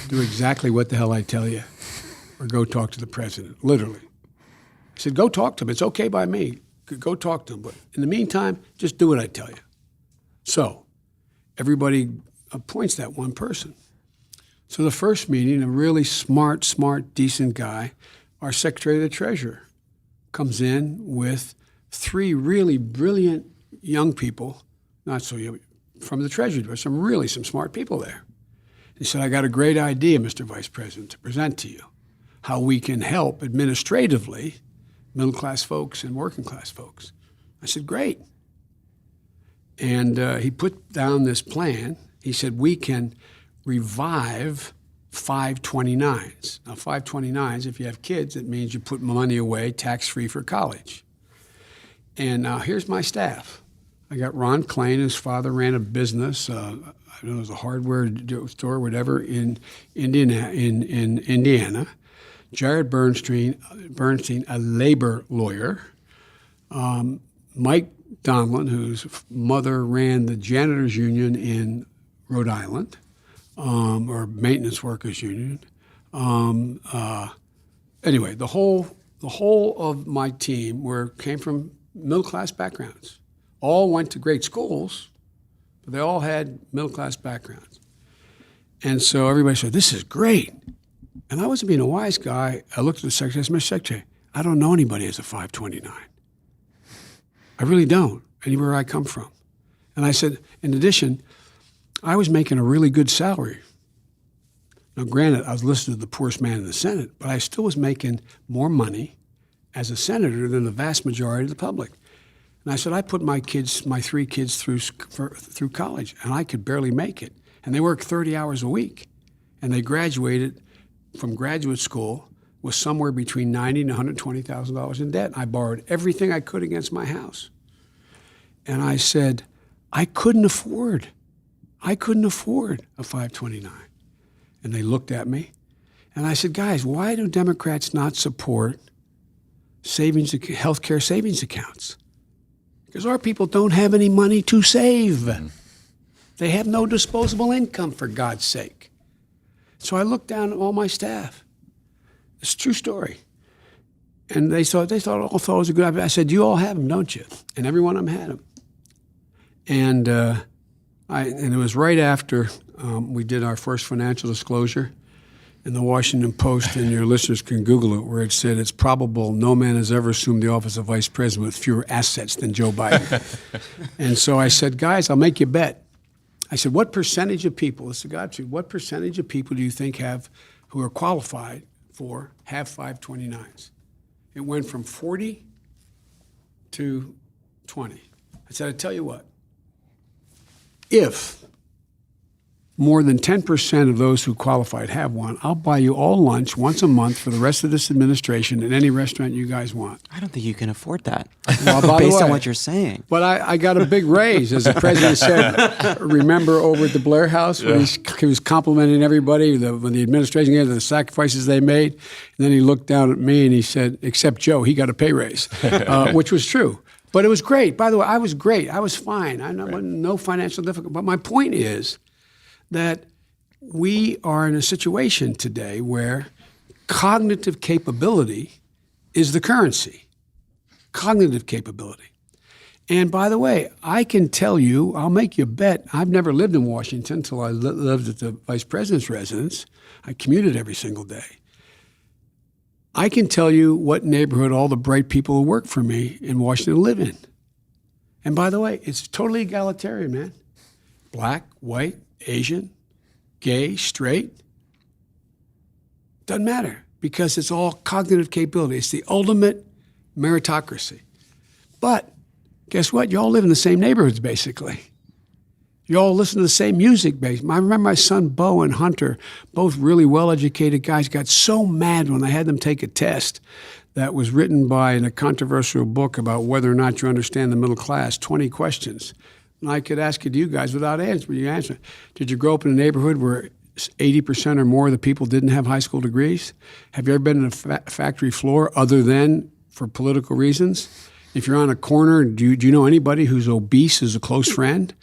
do exactly what the hell I tell you, or go talk to the president, literally. I said, go talk to him. It's okay by me. Go talk to him. But in the meantime, just do what I tell you. So everybody appoints that one person. So the first meeting, a really smart, decent guy, our Secretary of the Treasury, comes in with 3 really brilliant young people, not so young, from the Treasury, but some smart people there. He said, I got a great idea, Mr. Vice President, to present to you, how we can help administratively middle-class folks and working-class folks. I said, great. And he put down this plan. He said, we can revive 529s. Now, 529s, if you have kids, it means you put money away tax-free for college. And now here's my staff. I got Ron Klain, whose father ran a business, I don't know, it was a hardware store, whatever, in Indiana. Jared Bernstein, a labor lawyer. Mike Donlin, whose mother ran the janitors union in Rhode Island, or maintenance workers union. Anyway, the whole of my team came from middle-class backgrounds. All went to great schools, but they all had middle-class backgrounds. And so everybody said, this is great. And I wasn't being a wise guy. I looked at the secretary. I said, Mr. Secretary, I don't know anybody as a 529. I really don't, anywhere I come from. And I said, in addition, I was making a really good salary. Now, granted, I was listed as the poorest man in the Senate, but I still was making more money as a senator than the vast majority of the public. And I said, I put my 3 kids through college, and I could barely make it. And they worked 30 hours a week. And they graduated from graduate school with somewhere between $90,000 and $120,000 in debt. I borrowed everything I could against my house. And I said, I couldn't afford a 529. And they looked at me. And I said, guys, why do Democrats not support healthcare savings accounts? Because our people don't have any money to save. They have no disposable income, for God's sake. So I looked down at all my staff. It's a true story. And they thought it was a good idea. I said, you all have them, don't you? And every one of them had them. And it was right after we did our first financial disclosure in the Washington Post, and your listeners can Google it, where it said, it's probable no man has ever assumed the office of vice president with fewer assets than Joe Biden. And so I said, guys, I'll make you a bet. I said, what percentage of people, this is God truth, what percentage of people do you think who are qualified have 529s? It went from 40 to 20. I said, I tell you what, if more than 10% of those who qualified have one, I'll buy you all lunch once a month for the rest of this administration at any restaurant you guys want. I don't think you can afford that, Well, by the based on way, what you're saying. But I got a big raise, as the president said. Remember over at the Blair House when he was complimenting everybody when the administration gave the sacrifices they made, and then he looked down at me and he said, "Except Joe, he got a pay raise," which was true. But it was great. By the way, I was great. I was fine. No financial difficulty. But my point is that we are in a situation today where cognitive capability is the currency. Cognitive capability. And by the way, I can tell you, I'll make you a bet, I've never lived in Washington until I lived at the vice president's residence. I commuted every single day. I can tell you what neighborhood all the bright people who work for me in Washington live in. And by the way, it's totally egalitarian, man. Black, white, Asian, gay, straight. Doesn't matter, because it's all cognitive capability. It's the ultimate meritocracy. But guess what? You all live in the same neighborhoods, basically. You all listen to the same music, basically. I remember my son, Bo and Hunter, both really well-educated guys, got so mad when I had them take a test that was written in a controversial book about whether or not you understand the middle class, 20 questions. And I could ask it to you guys without answering. You answer. Did you grow up in a neighborhood where 80% or more of the people didn't have high school degrees? Have you ever been on a factory floor other than for political reasons? If you're on a corner, do you know anybody who's obese as a close friend?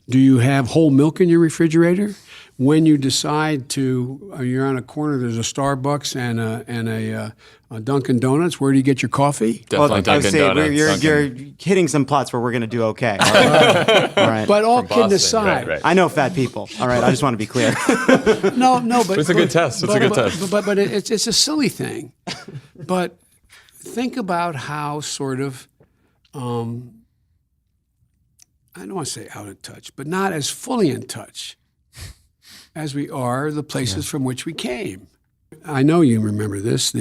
Do you have whole milk in your refrigerator? When you decide you're on a corner, there's a Starbucks and a Dunkin' Donuts. Where do you get your coffee? Definitely Dunkin' Donuts. You're hitting some plots where we're going to do okay. All right. But all kidding Boston, aside, right. I know fat people. All right. I just want to be clear. no, but It's a good test. It's a good test. But it's a silly thing. But think about how sort of, I don't want to say out of touch, but not as fully in touch as we are the places from which we came. I know you remember this.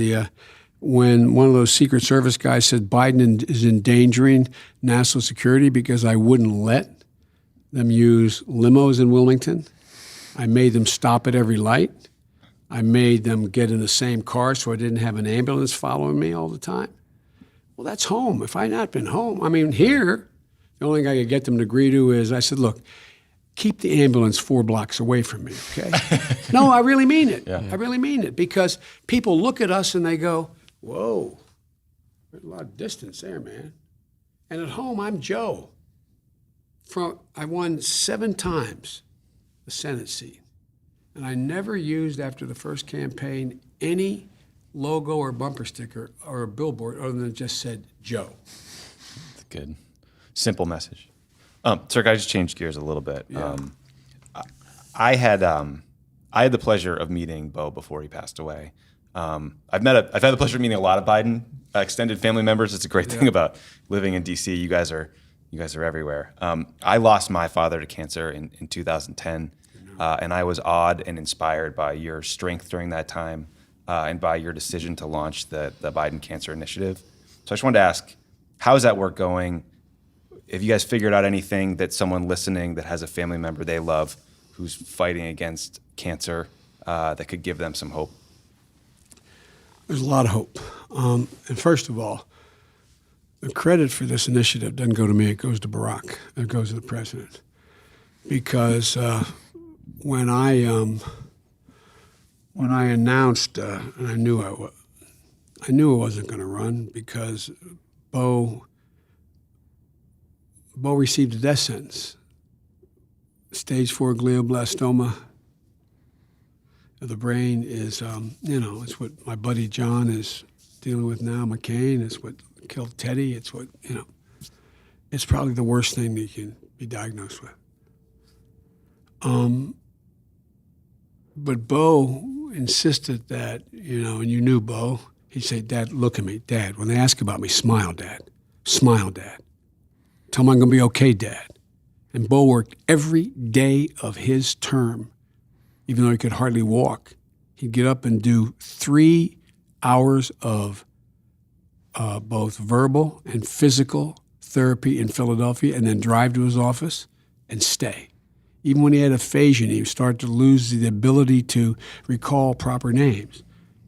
When one of those Secret Service guys said Biden is endangering national security because I wouldn't let them use limos in Wilmington. I made them stop at every light. I made them get in the same car so I didn't have an ambulance following me all the time. Well, that's home. If I had not been home, here, the only thing I could get them to agree to is I said, look, keep the ambulance 4 blocks away from me, okay? No, I really mean it. Yeah. I really mean it, because people look at us and they go, whoa, there's a lot of distance there, man. And at home, I'm Joe. I won 7 times the Senate seat. And I never used, after the first campaign, any logo or bumper sticker or a billboard other than it just said Joe. That's good. Simple message. Sir, I just changed gears a little bit. Yeah. I had the pleasure of meeting Bo before he passed away. I've had the pleasure of meeting a lot of Biden extended family members. It's a great thing about living in D.C. You guys are everywhere. I lost my father to cancer in 2010, and I was awed and inspired by your strength during that time, and by your decision to launch the Biden Cancer Initiative. So I just wanted to ask, how is that work going? Have you guys figured out anything that someone listening that has a family member they love who's fighting against cancer that could give them some hope? There's a lot of hope. And first of all, the credit for this initiative doesn't go to me, it goes to Barack. It goes to the president. Because when I announced, and I knew I wasn't going to run, because Bo received a death sentence. Stage 4 glioblastoma of the brain is, it's what my buddy John is dealing with now, McCain. It's what killed Teddy. It's what, it's probably the worst thing that you can be diagnosed with. But Bo insisted that, and you knew Bo, he'd say, Dad, look at me. Dad, when they ask about me, smile, Dad. Smile, Dad. Tell them I'm going to be okay, Dad. And Bo worked every day of his term, even though he could hardly walk. He'd get up and do 3 hours of both verbal and physical therapy in Philadelphia, and then drive to his office and stay. Even when he had aphasia, he would start to lose the ability to recall proper names.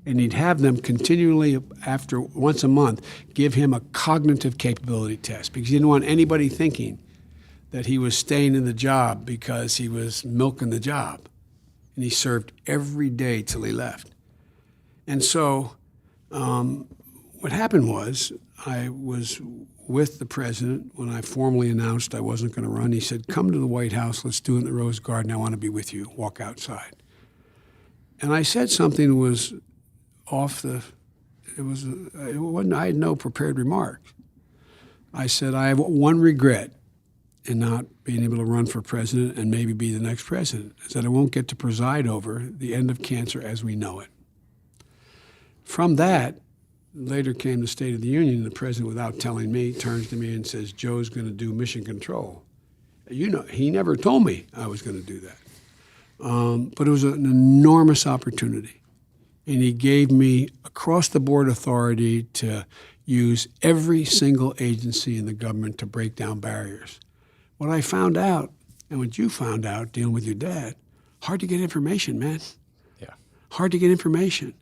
And he'd have them continually, after once a month, give him a cognitive capability test because he didn't want anybody thinking that he was staying in the job because he was milking the job. And he served every day till he left. And so what happened was I was with the president when I formally announced I wasn't going to run. He said, come to the White House, let's do it in the Rose Garden, I want to be with you, walk outside. And I said something that was I had no prepared remark. I said, I have one regret in not being able to run for president and maybe be the next president, is that I won't get to preside over the end of cancer as we know it. From that, later came the State of the Union, and the president, without telling me, turns to me and says, Joe's going to do mission control. You know, he never told me I was going to do that. But it was an enormous opportunity. And he gave me across-the-board authority to use every single agency in the government to break down barriers. What I found out, and what you found out dealing with your dad, hard to get information, man. Yeah. Hard to get information.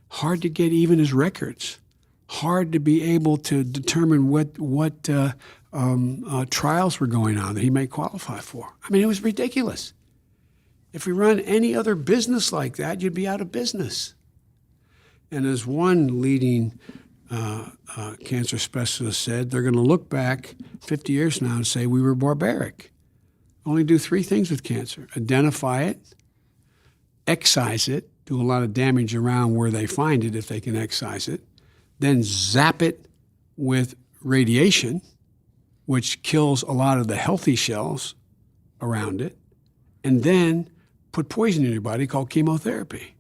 Hard to get even his records. Hard to be able to determine what trials were going on that he may qualify for. I mean, it was ridiculous. If we run any other business like that, you'd be out of business. And as one leading cancer specialist said, they're going to look back 50 years from now and say we were barbaric. Only do three things with cancer: identify it, excise it, do a lot of damage around where they find it if they can excise it, then zap it with radiation, which kills a lot of the healthy cells around it, and then put poison in your body called chemotherapy.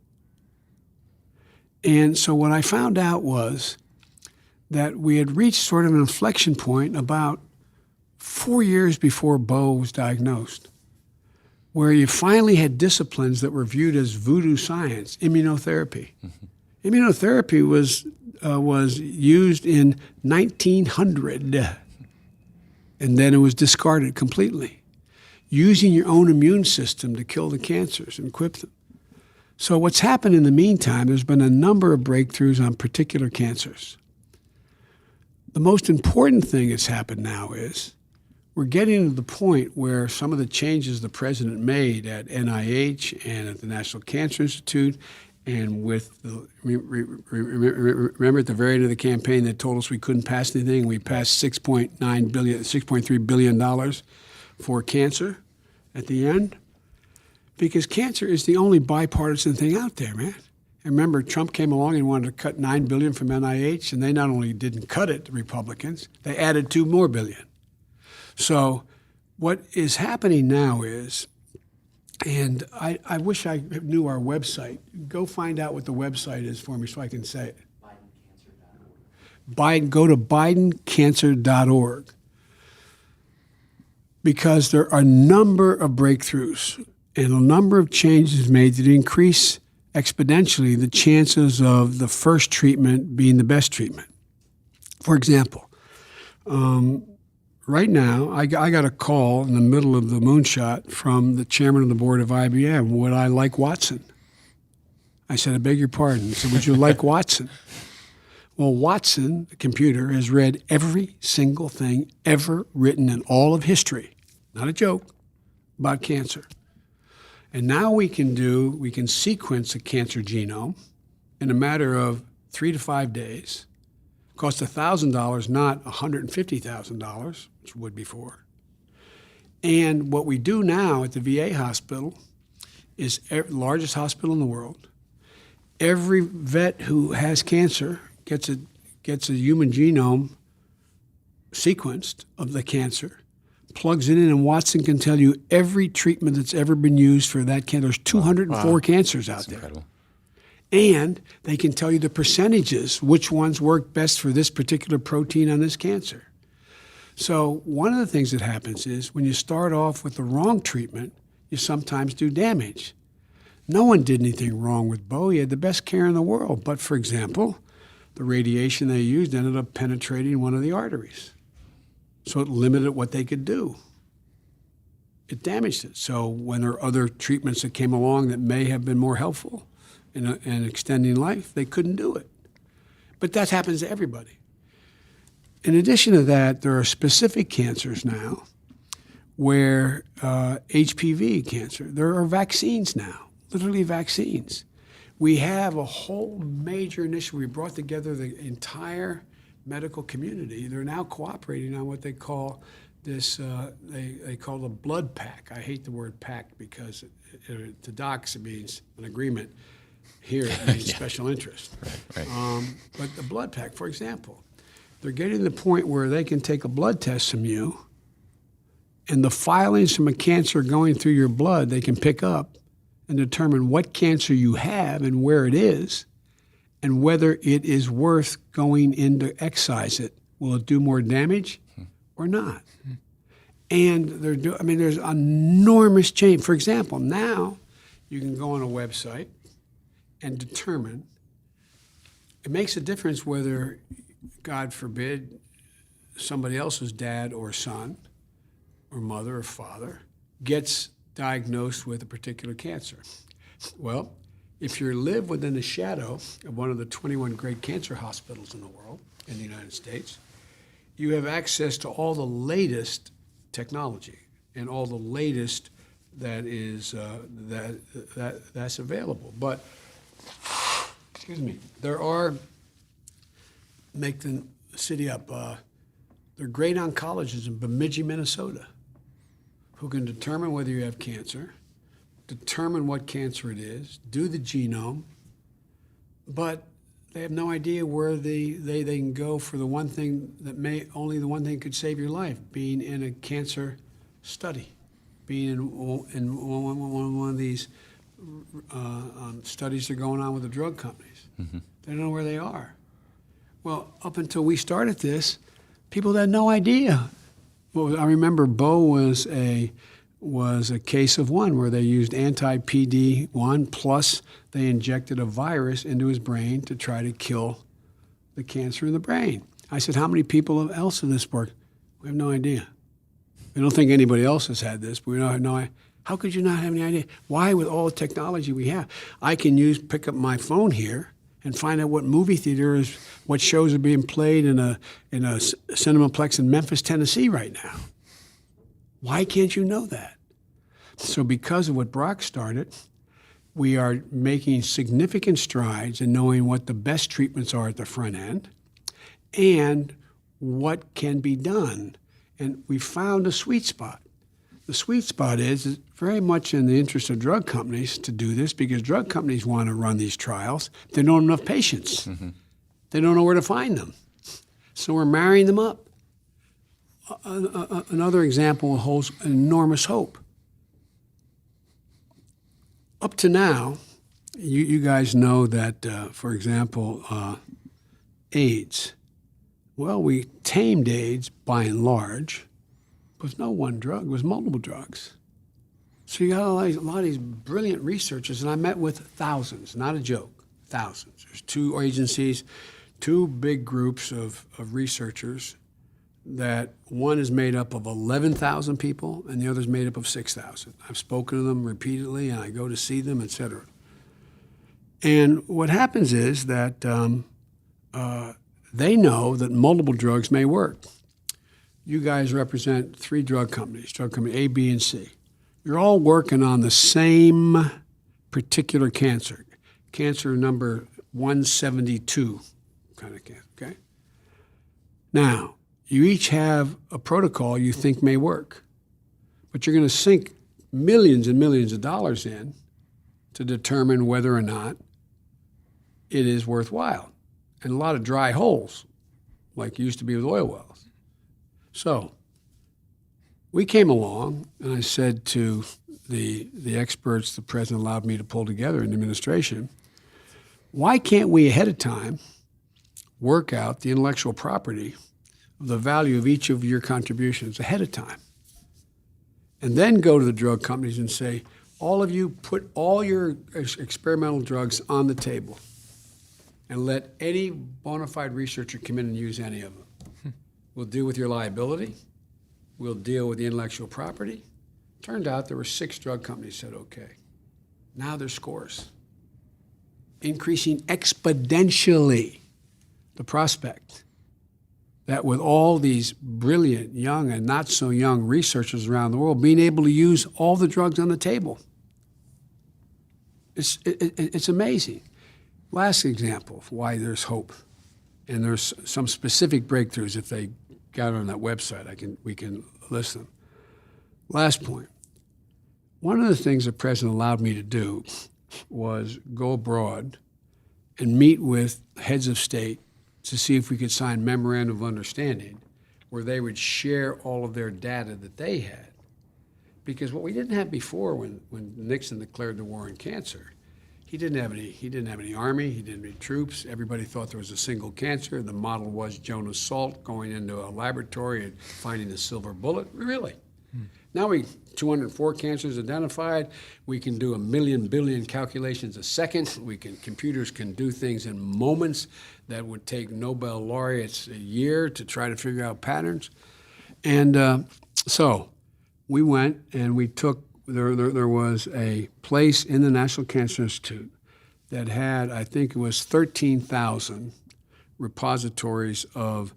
And so what I found out was that we had reached sort of an inflection point about 4 years before Bo was diagnosed, where you finally had disciplines that were viewed as voodoo science, immunotherapy. Mm-hmm. Immunotherapy was used in 1900, and then it was discarded completely. Using your own immune system to kill the cancers and equip them. So what's happened in the meantime, there's been a number of breakthroughs on particular cancers. The most important thing that's happened now is we're getting to the point where some of the changes the president made at NIH and at the National Cancer Institute, and with the, remember at the very end of the campaign they told us we couldn't pass anything. We passed $6.3 billion for cancer at the end, because cancer is the only bipartisan thing out there, man. And remember, Trump came along and wanted to cut $9 billion from NIH, and they not only didn't cut it, the Republicans, they added $2 more billion. So what is happening now is, and I wish I knew our website. Go find out what the website is for me so I can say it. Go to bidencancer.org. Because there are a number of breakthroughs and a number of changes made that increase exponentially the chances of the first treatment being the best treatment. For example, right now, I got a call in the middle of the moonshot from the chairman of the board of IBM. Would I like Watson? I said, I beg your pardon. He said, would you like Watson? Well, Watson, the computer, has read every single thing ever written in all of history, not a joke, about cancer. And now we can sequence a cancer genome in a matter of 3 to 5 days. Cost $1,000, not $150,000, which would before. And what we do now at the VA hospital is the largest hospital in the world. Every vet who has cancer gets a human genome sequenced of the cancer, plugs it in, and Watson can tell you every treatment that's ever been used for that cancer. There's 204 cancers out there. Incredible. And they can tell you the percentages, which ones work best for this particular protein on this cancer. So one of the things that happens is when you start off with the wrong treatment, you sometimes do damage. No one did anything wrong with Bo. He had the best care in the world. But for example, the radiation they used ended up penetrating one of the arteries. So it limited what they could do. it damaged it. So when there are other treatments that came along that may have been more helpful in extending life, they couldn't do it. But that happens to everybody. In addition to that, there are specific cancers now where HPV cancer, there are vaccines now, literally vaccines. We have a whole major initiative. We brought together the entire medical community. They're now cooperating on what they call this, they call the blood pact. I hate the word pact because to docs it means an agreement. Here it means special interest. Right. But the blood pact, for example, they're getting to the point where they can take a blood test from you and the filings from a cancer going through your blood they can pick up and determine what cancer you have and where it is and whether it is worth going in to excise it. Will it do more damage or not? And there's enormous change. For example, now you can go on a website and determine, it makes a difference whether, God forbid, somebody else's dad or son or mother or father gets diagnosed with a particular cancer. Well, if you live within the shadow of one of the 21 great cancer hospitals in the world, in the United States, you have access to all the latest technology and all the latest that is that's available. But excuse me, there are, make the city up, there are great oncologists in Bemidji, Minnesota, who can determine whether you have cancer, determine what cancer it is, do the genome, but they have no idea where they can go for the one thing that only the one thing could save your life, being in a cancer study, being in one of these studies that are going on with the drug companies. Mm-hmm. They don't know where they are. Well, up until we started this, people had no idea. Well, I remember Bo was a case of one where they used anti-PD-1 plus they injected a virus into his brain to try to kill the cancer in the brain. I said, how many people else in this work? We have no idea. We don't think anybody else has had this, but we don't have no idea. How could you not have any idea? Why, with all the technology we have? I can pick up my phone here and find out what movie theater is, what shows are being played in a Cinemaplex in Memphis, Tennessee right now. Why can't you know that? So because of what Brock started, we are making significant strides in knowing what the best treatments are at the front end and what can be done. And we found a sweet spot. The sweet spot is very much in the interest of drug companies to do this because drug companies want to run these trials. They don't have enough patients. Mm-hmm. They don't know where to find them. So we're marrying them up. Another example holds enormous hope. Up to now, you guys know that, for example, AIDS. Well, we tamed AIDS by and large. It was no one drug, it was multiple drugs. So you got a lot of these brilliant researchers, and I met with thousands, not a joke, thousands. There's two agencies, two big groups of researchers that one is made up of 11,000 people and the other is made up of 6,000. I've spoken to them repeatedly and I go to see them, et cetera. And what happens is that they know that multiple drugs may work. You guys represent three drug company A, B, and C. You're all working on the same particular cancer number 172 kind of cancer, okay? Now, you each have a protocol you think may work, but you're going to sink millions and millions of dollars in to determine whether or not it is worthwhile. And a lot of dry holes, like used to be with oil wells. So we came along, and I said to the experts the president allowed me to pull together in the administration, why can't we ahead of time work out the intellectual property of the value of each of your contributions ahead of time? And then go to the drug companies and say, all of you put all your experimental drugs on the table and let any bona fide researcher come in and use any of them. We'll deal with your liability. We'll deal with the intellectual property. Turned out there were 6 drug companies said okay. Now there's scores. Increasing exponentially the prospect that with all these brilliant, young, and not so young researchers around the world being able to use all the drugs on the table. It's amazing. Last example of why there's hope. And there's some specific breakthroughs. If they got on that website, we can list them. Last point. One of the things the president allowed me to do was go abroad and meet with heads of state to see if we could sign memorandum of understanding where they would share all of their data that they had. Because what we didn't have before when Nixon declared the war on cancer, he didn't have any army, he didn't have any troops. Everybody thought there was a single cancer. The model was Jonas Salk going into a laboratory and finding a silver bullet. Really? Now 204 cancers identified. We can do 1 billion calculations a second. Computers can do things in moments that would take Nobel laureates a year to try to figure out patterns. And so we went and we took, there was a place in the National Cancer Institute that had, I think it was 13,000 repositories of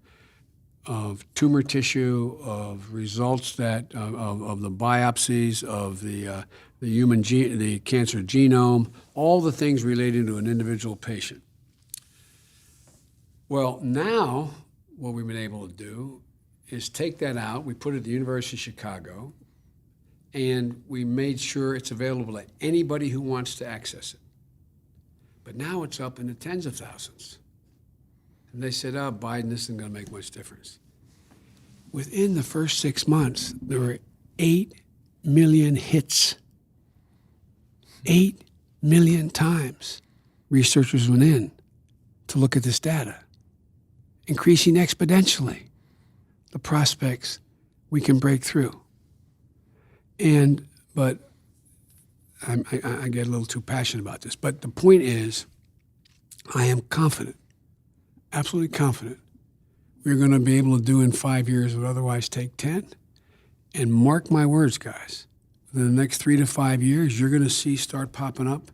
tumor tissue, of results that of the biopsies, of the the cancer genome, all the things relating to an individual patient. Well, now what we've been able to do is take that out. We put it at the University of Chicago, and we made sure it's available to anybody who wants to access it. But now it's up in the tens of thousands. And they said, oh, Biden isn't going to make much difference. Within the first 6 months, there were 8 million hits. 8 million times researchers went in to look at this data, increasing exponentially the prospects we can break through. But I get a little too passionate about this. But the point is, I am confident, absolutely confident, we're going to be able to do in 5 years what would otherwise take 10. And mark my words, guys, within the next 3 to 5 years, you're going to see start popping up.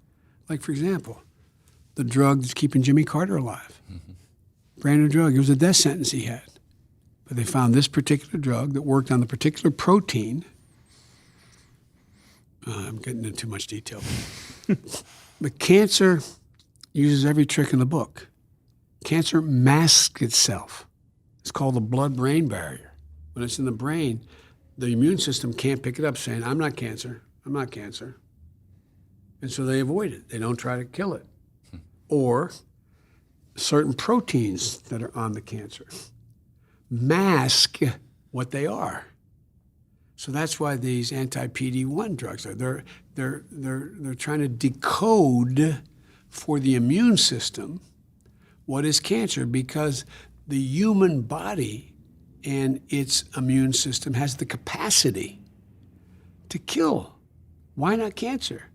Like, for example, the drug that's keeping Jimmy Carter alive. Brand new drug. It was a death sentence he had. But they found this particular drug that worked on the particular protein. I'm getting into too much detail. But cancer uses every trick in the book. Cancer masks itself. It's called the blood-brain barrier. When it's in the brain, the immune system can't pick it up saying, I'm not cancer, I'm not cancer. And so they avoid it. They don't try to kill it. Or certain proteins that are on the cancer mask what they are. So that's why these anti-PD-1 drugs are. They're trying to decode for the immune system what is cancer, because the human body and its immune system has the capacity to kill. Why not cancer?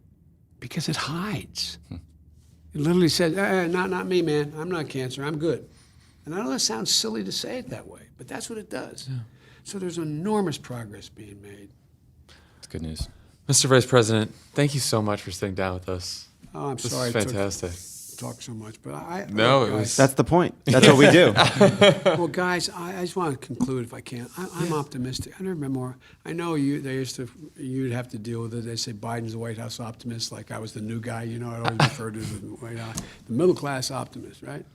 Because it hides. It literally says, not me, man. I'm not cancer. I'm good. And I know that sounds silly to say it that way, but that's what it does. Yeah. So there's enormous progress being made. That's good news. Mr. Vice President, thank you so much for sitting down with us. Oh, I'm This sorry is fantastic. Talk so much, but That's the point. That's what we do. Well, guys, I just want to conclude if I can. I'm optimistic. I never been more. I know you'd have to deal with it. They say Biden's the White House optimist, like I was the new guy. You know, I always refer to the White House, the middle class optimist, right?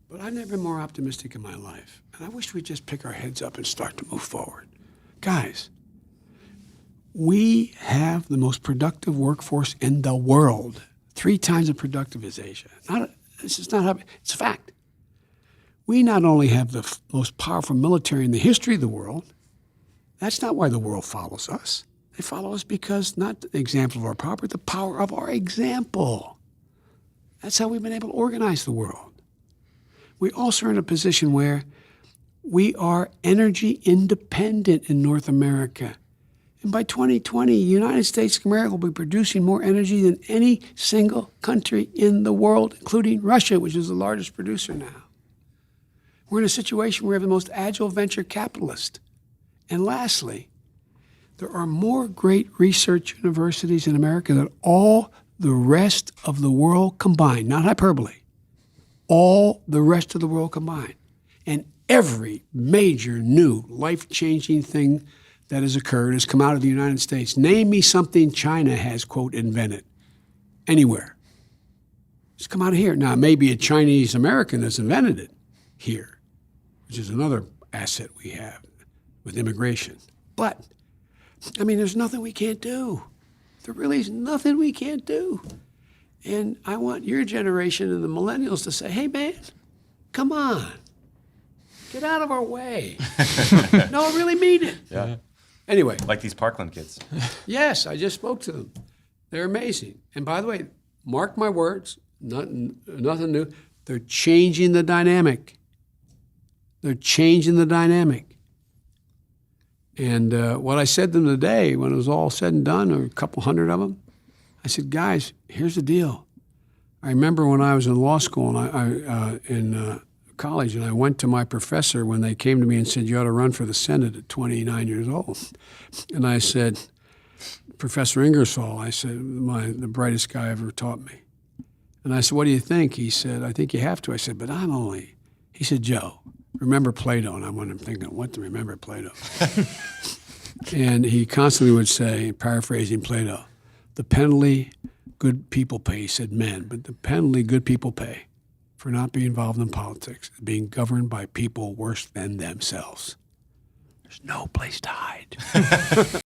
But I've never been more optimistic in my life, and I wish we'd just pick our heads up and start to move forward, guys. We have the most productive workforce in the world. 3 times as productive as Asia. It's a fact. We not only have the most powerful military in the history of the world, that's not why the world follows us. They follow us because not the example of our power, but the power of our example. That's how we've been able to organize the world. We also are in a position where we are energy independent in North America. And by 2020, the United States of America will be producing more energy than any single country in the world, including Russia, which is the largest producer now. We're in a situation where we have the most agile venture capitalist. And lastly, There are more great research universities in America than all the rest of the world combined, not hyperbole. All the rest of the world combined. And every major new life-changing thing that has occurred has come out of the United States. Name me something China has, quote, invented anywhere. It's come out of here. Now, maybe a Chinese American has invented it here, which is another asset we have with immigration. But, I mean, there's nothing we can't do. There really is nothing we can't do. And I want your generation and the millennials to say, hey, man, come on. Get out of our way. No, I really mean it. Yeah. Anyway. Like these Parkland kids. Yes, I just spoke to them. They're amazing. And by the way, mark my words, nothing new. They're changing the dynamic. They're changing the dynamic. And what I said to them today, when it was all said and done, or a couple hundred of them, I said, guys, here's the deal. I remember when I was in law school and in college, and I went to my professor when they came to me and said, you ought to run for the Senate at 29 years old. And I said, Professor Ingersoll, I said, the brightest guy ever taught me. And I said, what do you think? He said, I think you have to. I said, but I'm only. He said, Joe, remember Plato. And I went thinking, what to remember Plato? And he constantly would say, paraphrasing Plato, the penalty good people pay, he said men, but the penalty good people pay for not being involved in politics is being governed by people worse than themselves. There's no place to hide.